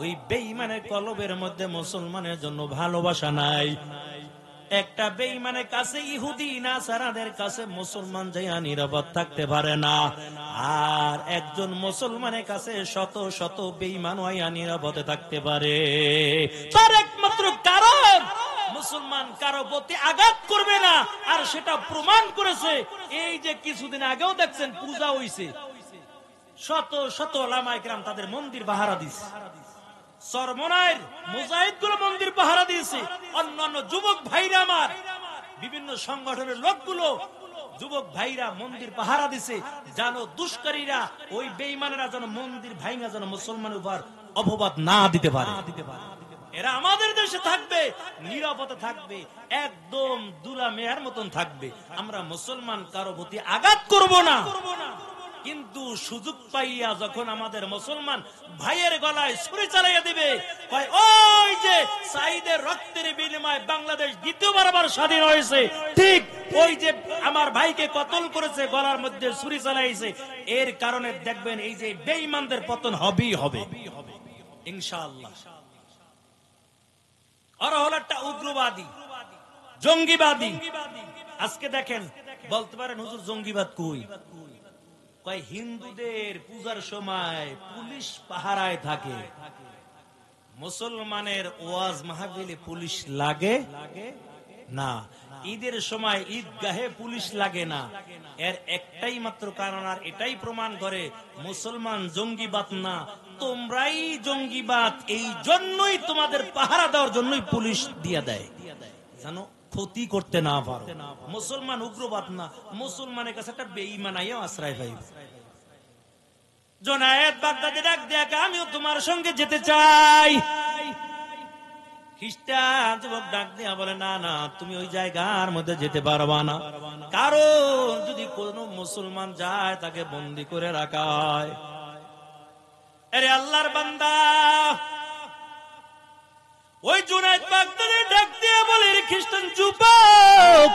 ওই বেঈমানের কলবের মধ্যে মুসলমানের জন্য ভালোবাসা নাই। একটা বেঈমানের কাছে, ইহুদি নাসারাদের কাছে মুসলমান যাইয়া নিরাপদ থাকতে পারে না, আর একজন মুসলমানের কাছে শত শত বেঈমান হইয়া নিরাপদে থাকতে পারে। তার একমাত্র কারণ মুসলমান কারো প্রতি আঘাত করবে না, আর সেটা প্রমাণ করেছে। এই যে কিছুদিন আগেও দেখছেন পূজা হইছে, শত শত ওলামায়ে কেরাম তাদের মন্দির পাহারা দিছে, চরমনাইর মুজাহিদ গুলো মন্দির পাহারা দিয়েছে, অন্যান্য যুবক ভাইরা, আমার বিভিন্ন সংগঠনের লোকগুলো, যুবক ভাইরা মন্দির পাহারা দিছে, জানো দুষ্কারীরা, ওই বেঈমানেরা যেন মন্দির ভাইঙ্গা যেন মুসলমানের উপর অপবাদ না দিতে পারে। এরা আমাদের দেশে থাকবে, নিরাপদে থাকবে, একদম দুলা মেয়ার মতন থাকবে। আমরা মুসলমান কারো প্রতি আঘাত করব না। কিন্তু সুযোগ পাইয়া যখন আমাদের মুসলমান ভাইয়ের গলায় ছুরি চালাইয়া দিবে, ওই যে সাইদের রক্তের বিনিময়ে বাংলাদেশ দ্বিতীয়বার আবার স্বাধীন হয়েছে, ঠিক ওই যে আমার ভাইকে কতল করেছে, গলার মধ্যে ছুরি চালাইছে, এর কারণে দেখবেন এই যে বেঈমানদের পতন হবেই হবে ইনশাআল্লাহ। আর হল একটা উগ্রবাদী, জঙ্গিবাদী। আজকে দেখেন, বলতে পারেন হুজুর জঙ্গিবাদ কই? কয় হিন্দুদের পূজার সময় পুলিশ পাহারায় থাকে, মুসলমানের ওয়াজ মাহফিলে পুলিশ লাগে না, ঈদের সময় ঈদগাহে পুলিশ লাগে না। এর একটাই মাত্র কারণ, আর এটাই প্রমাণ করে মুসলমান জঙ্গিবাদ না, তোমরাই জঙ্গিবাদ। এই জন্যই তোমাদের পাহারা দেওয়ার জন্যই পুলিশ দিয়ে দেয়, জানো, ক্ষতি করতে না পারো। মুসলমান উগ্রবাদ না, মুসলমানের কাছে একটা বেঈমান আইয়া আশ্রয় পাই। জোনায়েদ বাগদাদি ডাক দেয়া, আমিও তোমার সঙ্গে যেতে চাই। খ্রিস্টান যুবক ডাক দেয়া বলে, না না, তুমি ওই জায়গার মধ্যে যেতে পারবা না, কারণ যদি কোন মুসলমান যায় তাকে বন্দী করে রাখা হয়। আরে আল্লাহর বান্দা, ওই জোনায়েদ বাগদাদি ডাক দিয়ে বলে, খ্রিস্টান যুবক,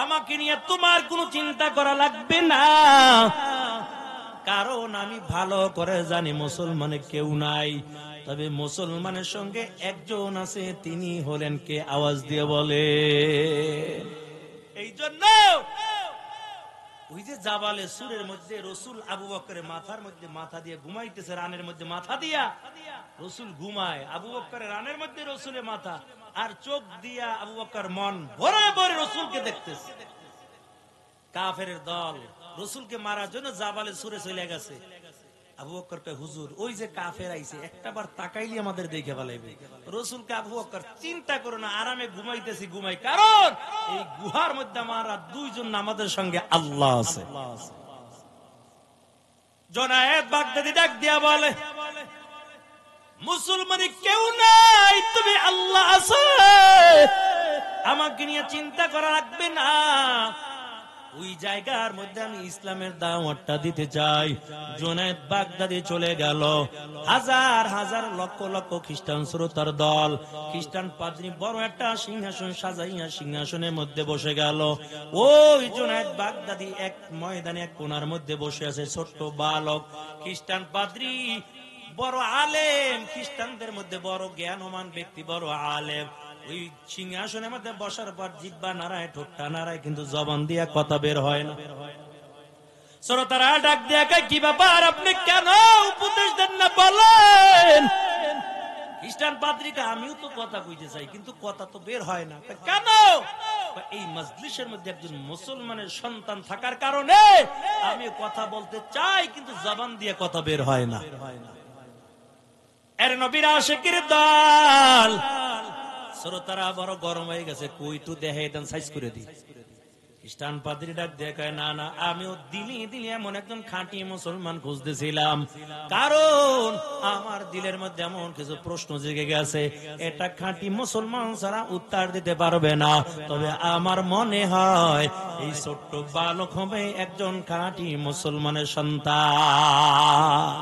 আমাকে নিয়ে তোমার কোনো চিন্তা করা লাগবে না, কারণ আমি ভালো করে জানি মুসলমানে কেউ নাই, তবে মুসলমানের সঙ্গে একজন আছে, তিনি হলেন কে? আওয়াজ দিয়ে বলে। এই জন্য ওই যে জাবালে সুরের মধ্যে রসুল আবু বকরের মাথার মধ্যে মাথা দিয়ে ঘুমাইতেছে, রানের মধ্যে মাথা দিয়া রসুল ঘুমায়, আবু বকরের রানের মধ্যে রসুলের মাথা, আর চোখ দিয়া আবু বকর মন ভরে ভরে রসুলকে দেখতেছে। কাফেরের দল রসুলকে মারার জন্য জাবালে সুরে চলে গেছে। আবু বকর কয়, হুজুর, ওই যে কাফের আইছে, একটাবার তাকাইলে আমাদের দেখে ফেলাইবে। রসুলকে আবু বকর, চিন্তা করো না, আরামে ঘুমাইতেছি, ঘুমাই, কারণ এই গুহার মধ্যে আমরা দুইজন আমাদের সঙ্গে আল্লাহ আছে। জোনায়েদ বাগদাদি ডাক দিয়া বলে, মুসলমানি কেউ নাই, তুমি আল্লাহ আছে, আমাকে নিয়ে চিন্তা করা লাগবে না। ওই জায়গার মধ্যে আমি ইসলামের দাওয়াতটা দিতে চাই। জোনায়েদ বাগদাদি চলে গেল, হাজার হাজার লক্ষ লক্ষ খ্রিস্টান শ্রোতার দল, খ্রিস্টান পাদ্রী বড় একটা সিংহাসন সাজাইয়া সিংহাসনের মধ্যে বসে গেল। ওই জোনায়েদ বাগদাদি এক ময়দানে এক কোণার মধ্যে বসে আছে, ছোট্ট বালক। খ্রিস্টান পাদ্রী বড় আলেম, খ্রিস্টানদের মধ্যে বড় জ্ঞানমান ব্যক্তি, বড় আলেম। ওই সিংহাসনের মধ্যে বসার পর জিহ্বা নাড়ায়, ঠোঁটটা নাড়ায়, কিন্তু জবান দিয়া কথা বের হয় না। শ্রোতারা ডাক দিয়া, কি ব্যাপার, আপনি কেন উপদেশ দেন না, বলেন। খ্রিস্টান পাদ্রীকে, আমিও তো কথা কইতে চাই, কিন্তু কথা তো বের হয় না। কেন? এই মজলিসের মধ্যে একজন মুসলমানের সন্তান থাকার কারণে আমি কথা বলতে চাই, কিন্তু জবান দিয়ে কথা বের হয় না। এর নবীর আশিকের দল। শ্রোতারা বড় গরম হয়ে গেছে, কই তো দেহে দেন, সাইজ করে দিই। খ্রিস্টান পাদ্রী ডাক দিয়ে কয়, না না, আমিও দিলি এমন একজন খাঁটি মুসলমান খুঁজতেছিলাম, কারণ আমার দিলের মধ্যে এমন কিছু প্রশ্ন জেগে গেছে, এটা খাঁটি মুসলমান ছাড়া উত্তর দিতে পারবে না। তবে আমার মনে হয় এই ছোট্ট বালক হবে একজন খাঁটি মুসলমানের সন্তান।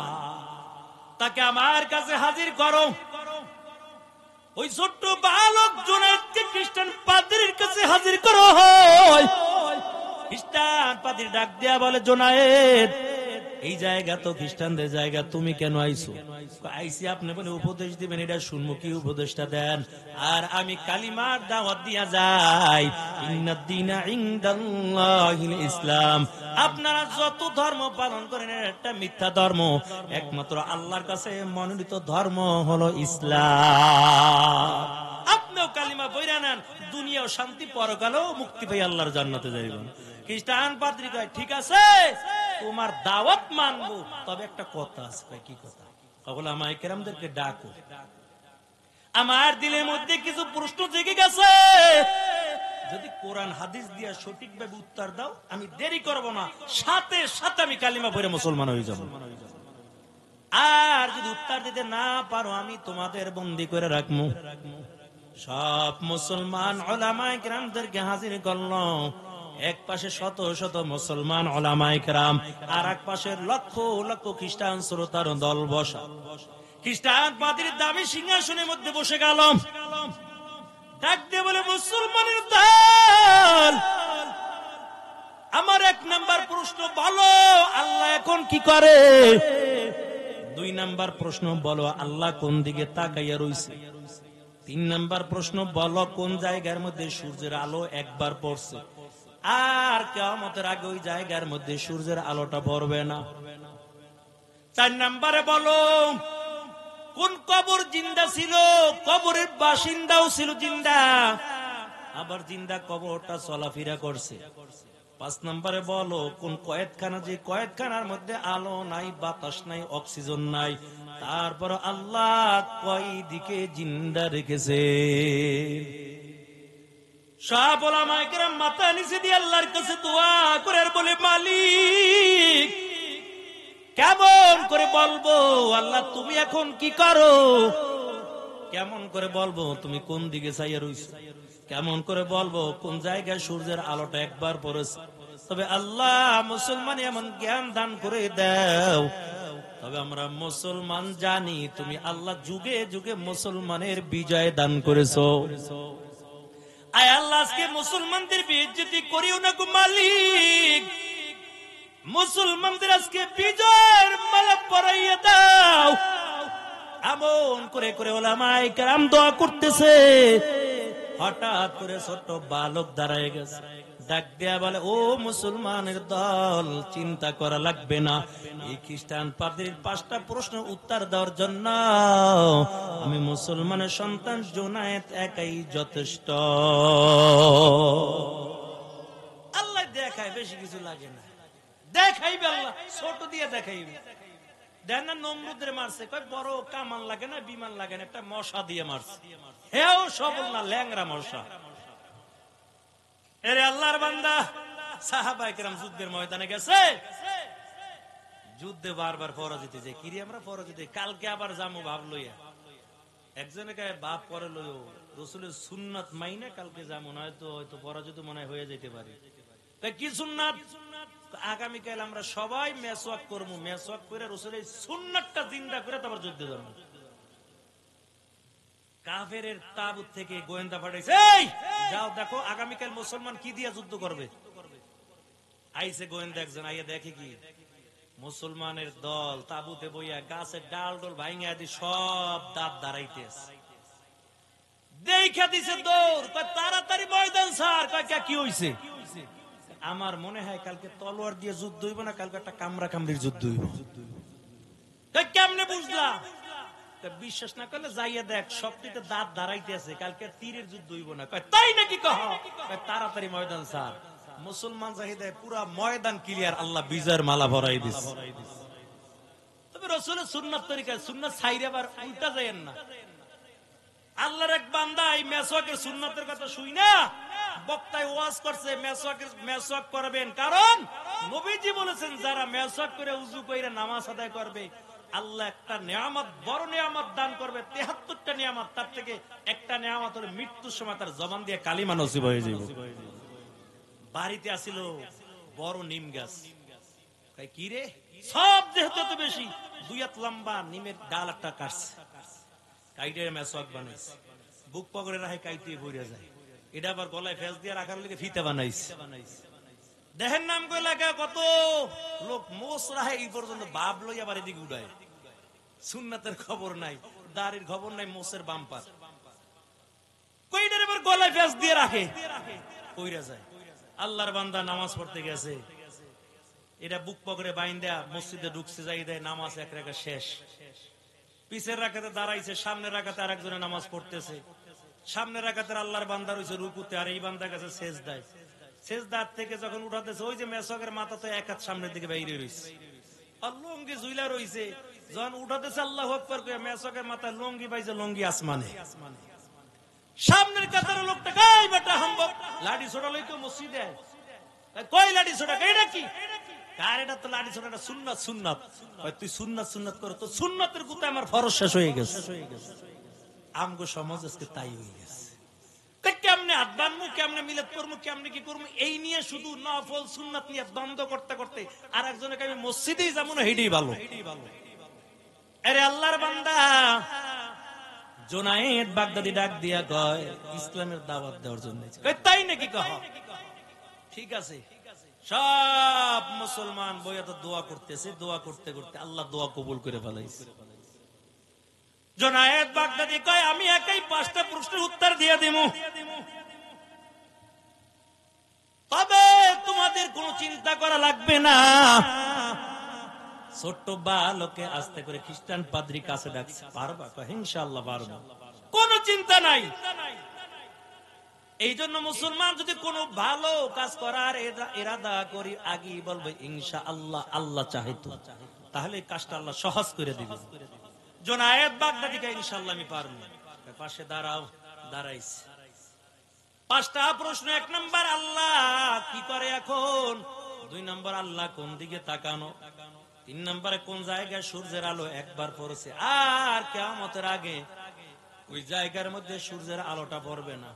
তাকে আমার কাছে হাজির করো। ওই ছোট্ট বালক জুনায়েদকে খ্রিস্টান পাদ্রীর কাছে হাজির করো হয়। খ্রিস্টান পাদ্রী ডাক দিয়া বলে, জুনায়েদ, এই জায়গা তো খ্রিস্টানদের জায়গা, তুমি কেন আইছো? আইসি আপনি বলে উপদেশ দিবেন, এটা শুনবো, কি উপদেশটা দেন? আর আমি কালিমার দাওয়াত দিয়া যাই, ইন্নাদ-দীনা ইনদাল্লাহিল ইসলাম। আপনারা যত ধর্ম পালন করেন একটা মিথ্যা ধর্ম, একমাত্র আল্লাহর কাছে মনোনীত ধর্ম হলো ইসলাম। আপনিও কালিমা পড়া নেন, দুনিয়াও শান্তি, পরকালেও মুক্তি পেয়ে আল্লাহর জান্নাতে যাইবেন। খ্রিস্টান পাদ্রী কয়, ঠিক আছে, তোমার দাওয়াত মানবো, তবে একটা কথা আছে। কি কথা? ওলামায়ে কেরামদেরকে ডাকো, আমার দিলের মধ্যে কিছু প্রশ্ন জেগে গেছে, যদি কোরআন হাদিস দিয়া সঠিকভাবে উত্তর দাও, আমি দেরি করব না, সাথে সাথে আমি কালিমা পড়ে মুসলমান হয়ে যাব। আর যদি উত্তর দিতে না পারো, আমি তোমাদের বন্দী করে রাখবো। সব মুসলমান ওলামায়ে কেরামদেরকে হাজির করলো। এক পাশে শত শত মুসলমান ওলামায়ে কেরাম, আর এক পাশে লক্ষ লক্ষ খ্রিস্টান শ্রোতার দল বসা। খ্রিস্টান পাদ্রীর দামি সিংহাসনের মধ্যে বসে গেল, ডাক দিয়ে বলে, মুসলমানের দল, আমার এক নাম্বার প্রশ্ন বলো, আল্লাহ এখন কি করে? 2 নাম্বার প্রশ্ন বলো, আল্লাহ কোন দিকে তাকাইয়া রইছে? 3 নাম্বার প্রশ্ন বলো, কোন জায়গার মধ্যে সূর্যের আলো একবার পড়ছে, আর কিয়ামতের আগে ওই জায়গার মধ্যে সূর্যের আলোটা পড়বে না? 4 নাম্বারে বলো, কোন কবর জিন্দা ছিল, কবরের বাসিন্দাও ছিল জিন্দা, আবার জিন্দা কবরটা চলাফেরা করছে। 5 নম্বরে বলো, কোন কয়েদখানা, যে কয়েদখানার মধ্যে আলো নাই, বাতাস নাই, অক্সিজেন নাই, তারপর আল্লাহ কয় দিকে জিন্দা রেখেছে। সব ওলামায়ে কেরাম মাথা নিচে দিয়ে আল্লাহর কাছে দোয়া করে আর বলে, মালিক, কেমন করে বলবো আল্লাহ তুমি এখন কি করো? কেমন করে বলবো তুমি কোন দিকে চাইয়া রইছো? কেমন করে বলবো কোন জায়গায় সূর্যের আলোটা একবার পড়েছে? তবে আল্লাহ মুসলমান এমন জ্ঞান দান করে দাও, তবে আমরা মুসলমান জানি তুমি আল্লাহ যুগে যুগে মুসলমানের বিজয় দান করেছো। আয় আল্লাহ, আজকে মুসলমানদের বেইজ্জতি করিও না গো মালিক, মুসলমানদের আজকে বিজয়ের মালা পরাইয়া দাও। এমন করে করে ওলামায়ে কেরাম দোয়া করতেছে। হঠাৎ করে ছোট বালক দাঁড়ায় গেছে, ডাক দেয়া বলে, ও মুসলমানের দল, চিন্তা করা লাগবে না, এই খ্রিস্টান পাদ্রীর 5টা প্রশ্ন উত্তর দেওয়ার জন্য আমি মুসলমানের সন্তান জুনায়েদ একাই যথেষ্ট। আল্লাহ দেখায়, বেশি কিছু লাগে না, দেখাইবে আল্লাহ, ছোট দিয়ে দেখাইবে। দেখ না, নমরুদের মারছে, কয় বড় কামান লাগে না, বিমান লাগে না, একটা মশা দিয়ে মারছে, হেও সবল না, ল্যাংরা মশা। এরে আল্লাহর বান্দা, সাহাবায়ে কেরাম যুদ্ধের ময়দানে গেছে, যুদ্ধে বারবার পরাজিত যায়, কিরে আমরা পরাজিত, কালকে আবার যাবো ভাব লইয়া। একজনে কয়, বাপ করে লইও, রাসূলের সুন্নাত মাইনে কালকে যাবো, নয়তো হয়তো পরাজিত মনে হয়ে যেতে পারে। কি সুন্নাত? আগামীকাল আমরা সবাই মেসওয়াক করবো, মেসওয়াক করে রাসূলের সুন্নাতটা জিন্দা করে তারপর যুদ্ধে যাব। কাফেরের তাবুত থেকে গোয়েন্দা পাঠাইছে, এই যাও দেখো আগামীকাল মুসলমান কি দিয়া যুদ্ধ করবে। আইছে গোয়েন্দা একজন, আইয়া দেখে কি মুসলমানের দল তাবুতে বইয়া গাছের ডাল ডোল ভাঙিয়া দি সব দাঁত দাঁড়াইতেছে। দেখা দিছে দৌড়, তাড়াতাড়ি ময়দান ছাড়। কি হইছে? আমার মনে হয় কালকে তলোয়ার দিয়ে যুদ্ধ হইব না, কালকে একটা কামরা কামড়ির যুদ্ধ হইব। কেমনে বুঝলা? বিশ্বাস না করলে যাইয়া দেখ, সবটিতে দাঁত দাঁড়াইতে আছে, কালকে তীরের যুদ্ধ হইব না। তাই নাকি? কহ তাড়াতাড়ি ময়দান ছাড়। মুসলমান চাহিদায় পুরা ময়দান ক্লিয়ার, আল্লাহ বিজয়ের মালা ভরাই দিছে। তবে রাসূলের সুন্নাত তরিকা, সুন্নাত ছাইরে আবার উল্টা যায়েন না। আল্লাহর এক বান্দা এই মেসওয়াকের সুন্নাতের কথা শুই না, বক্তায় ওয়াজ করছে মেসওয়াক করবেন, কারণ নবীজি বলেছেন যারা মেসওয়াক করে উযু কইরা নামাজ আদায় করবে আল্লাহ একটা নিয়ামত, বড় নিয়ামত দান করবে। ৭৩টা নিয়ামত, তার থেকে একটা নিয়ামত হলো মৃত্যুর সময় তার জবান দিয়ে কালিমা নসিব হয়ে যাবে। বাড়িতে আসিল বড় নিম গাছ, কি রে সব যেহেতু এত বেশি, 2 হাত লম্বা নিমের ডাল একটা কাটছে, কাইটে মেসওয়াক বানাইছে, বুক পকেটে রাখে কাইটে পড়ে যায়। এটা আবার গলায় ফেস দিয়ে রাখার লিগে ফিতে বানাইছে। দেহের নাম কই লাগা কত লোক মোস রাহে এই পর্যন্ত বাপ লইয়া বাড়ি দিকে উড়ায়। সুন্নাতের খবর নাই, দাড়ির খবর নাই, মোসের বাম্পার কইটার এবার গলায় ফেস দিয়ে রাখে, কইরা যায়। আল্লাহর বান্দা নামাজ পড়তে গেছে, এটা বুক পকেটে বাইন্দা মসজিদে ঢুকছে, যাই দেয় নামাজ এক রাকাত শেষ। পিছের রাকাতে দাঁড়াইছে, সামনের রাকাতে আরেকজনে নামাজ পড়তেছে। সামনের রাকাতের আল্লাহর বান্দা রইছে রুকুতে, আর এই বান্দা গেছে সেজদায়। সেজদার থেকে যখন উঠাতেছে, ওই যে মেসওয়াকের মাথা তো এক হাত সামনের দিকে বাইরে রইছে, আর লঙ্গি ঝুইলা রইছে। যখন উঠাতেছে আল্লাহু আকবার কইয়া, মেসওয়াকের মাথা লঙ্গি বাইছে, লঙ্গি আসমানে। সামনের কাতারের লোকটা গায় বেটা হাম্বক, লাঠি ছোড়া লইতো মসজিদে, কই লাঠি ছোড়া, এটা কি কার? এটা তো লাঠি ছোড়া, এটা সুন্নাত। সুন্নাত তুই সুন্নাত সুন্নাত করো, তো সুন্নাতের গুতে আমার ফরজ শেষ হয়ে গেছে। আমগো সমাজ আজকে তাই হয়ে গেছে। কেমনে হাত বানমু, কেমনে মিলাদ করবো, কেমনে কি করবো, এই নিয়ে শুধু নফল সুন্নাত নিয়ে দ্বন্দ্ব করতে করতে আর একজনকে আমি মসজিদেই যাবো না, হেডেই ভালো। আরে আল্লাহর বান্দা জুনায়েদ বাগদাদি ডাক দিয়া কয় ইসলামের দাওয়াত দেওয়ার জন্য। তাই নাকি? কহ ঠিক আছে। সব মুসলমান বইয়া তো দোয়া করতেছে, দোয়া করতে করতে আল্লাহ দোয়া কবুল করে ফেলাইছে। জুনায়েদ বাগদাদি কয় আমি একাই 5টা প্রশ্নের উত্তর দিয়ে দিব, তবে তোমাদের কোনো চিন্তা করা লাগবে না। ছোট্ট বালকে আস্তে করে খ্রিস্টান পাদ্রী কাছে ডাকছে, পারবা? ইনশাআল্লাহ পারবো, কোনো চিন্তা নাই। এই জন্য মুসলমান যদি কোনো ভালো কাজ করার ইরাদা করি, আগেই বলবে ইনশাআল্লাহ, আল্লাহ চাহে তো, তাহলে কাজটা আল্লাহ সহজ করে দিবে। জুনায়েদ বাগদাদি কে ইনশাআল্লাহ আমি পারবো। পাশে দাঁড়াও, দাঁড়াইছে। 5টা প্রশ্ন। 1 নাম্বার আল্লাহ কি করে এখন, 2 নাম্বার আল্লাহ কোন দিকে তাকানো, 3 নাম্বারে কোন জায়গায় সূর্যের আলো একবার পড়ছে আর কিয়ামতের আগে ওই জায়গার মধ্যে সূর্যের আলোটা পড়বে না।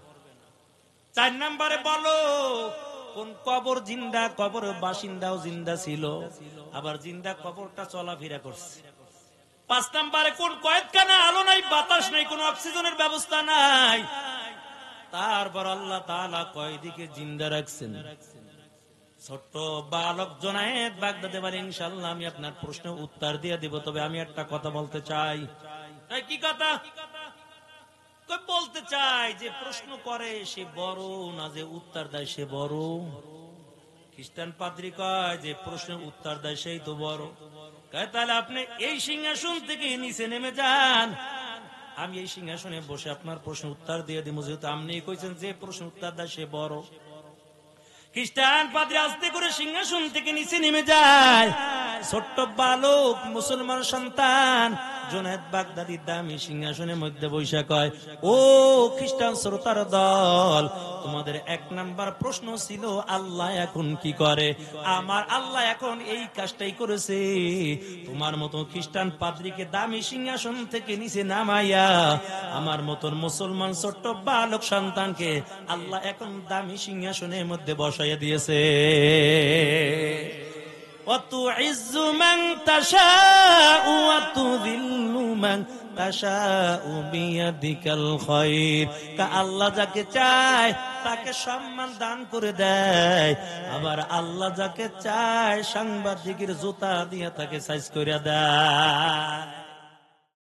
4 নাম্বারে বলো কোন কবর জিন্দা, কবর বাসিন্দাও জিন্দা ছিল, আবার জিন্দা কবরটা চলাফেরা করছে। 5 নাম্বারে কোন কয়েকখানা আলো নাই, বাতাস নাই, কোন অক্সিজেনের ব্যবস্থা নাই, তারপর আল্লাহ তাআলা কয় দিকে জিন্দা রাখছেন। ছোট্ট বালক জুনায়েদ বাগদাদি বলে ইনশাআল্লাহ আমি আপনার প্রশ্নের উত্তর দিয়ে দিব, তবে আমি একটা কথা বলতে চাই। কি কথা? বলতে চাই যে প্রশ্ন করে সে বড় না যে উত্তর দেয় সে বড়? খ্রিস্টান পাদ্রী কয় যে প্রশ্নের উত্তর দেয় সেই তো বড়। কয় তাহলে আপনি এই সিংহাসন থেকে নিচে নেমে যান, আমি এই সিংহাসনে বসে আপনার প্রশ্ন উত্তর দিয়ে দিব, যেহেতু আপনি কইছেন যে প্রশ্ন উত্তর দেয় সে বড়। খ্রিস্টান পাদ্রী আস্তে করে সিংহাসন থেকে নিচে নেমে যায়। ছোট্ট বালক মুসলমান সন্তান জুনায়েদ বাগদাদির দামি সিংহাসনের মধ্যে বৈশা কয়, ও খ্রিস্টান শ্রোতার দল, তোমাদের 1 নাম্বার প্রশ্ন ছিল আল্লাহ এখন কি করে। আমার আল্লাহ এখন এই কাজটাই করেছে। তোমার মতো খ্রিস্টান পাদ্রীকে দামি সিংহাসন থেকে নিচে নামাইয়া আমার মতন মুসলমান ছোট্ট বালক সন্তানকে আল্লাহ এখন দামি সিংহাসনের মধ্যে বসাইয়া দিয়েছে। وَتُعِزُّ مَن تَشَاءُ وَتُذِلُّ مَن تَشَاءُ بِيَدِكَ الْخَيْرُ। আল্লাহ যাকে চায় তাকে সম্মান দান করে দেয়, আবার আল্লাহ যাকে চায় সাংবাদিকের জুতা দিয়ে তাকে সাইজ করে দেয়।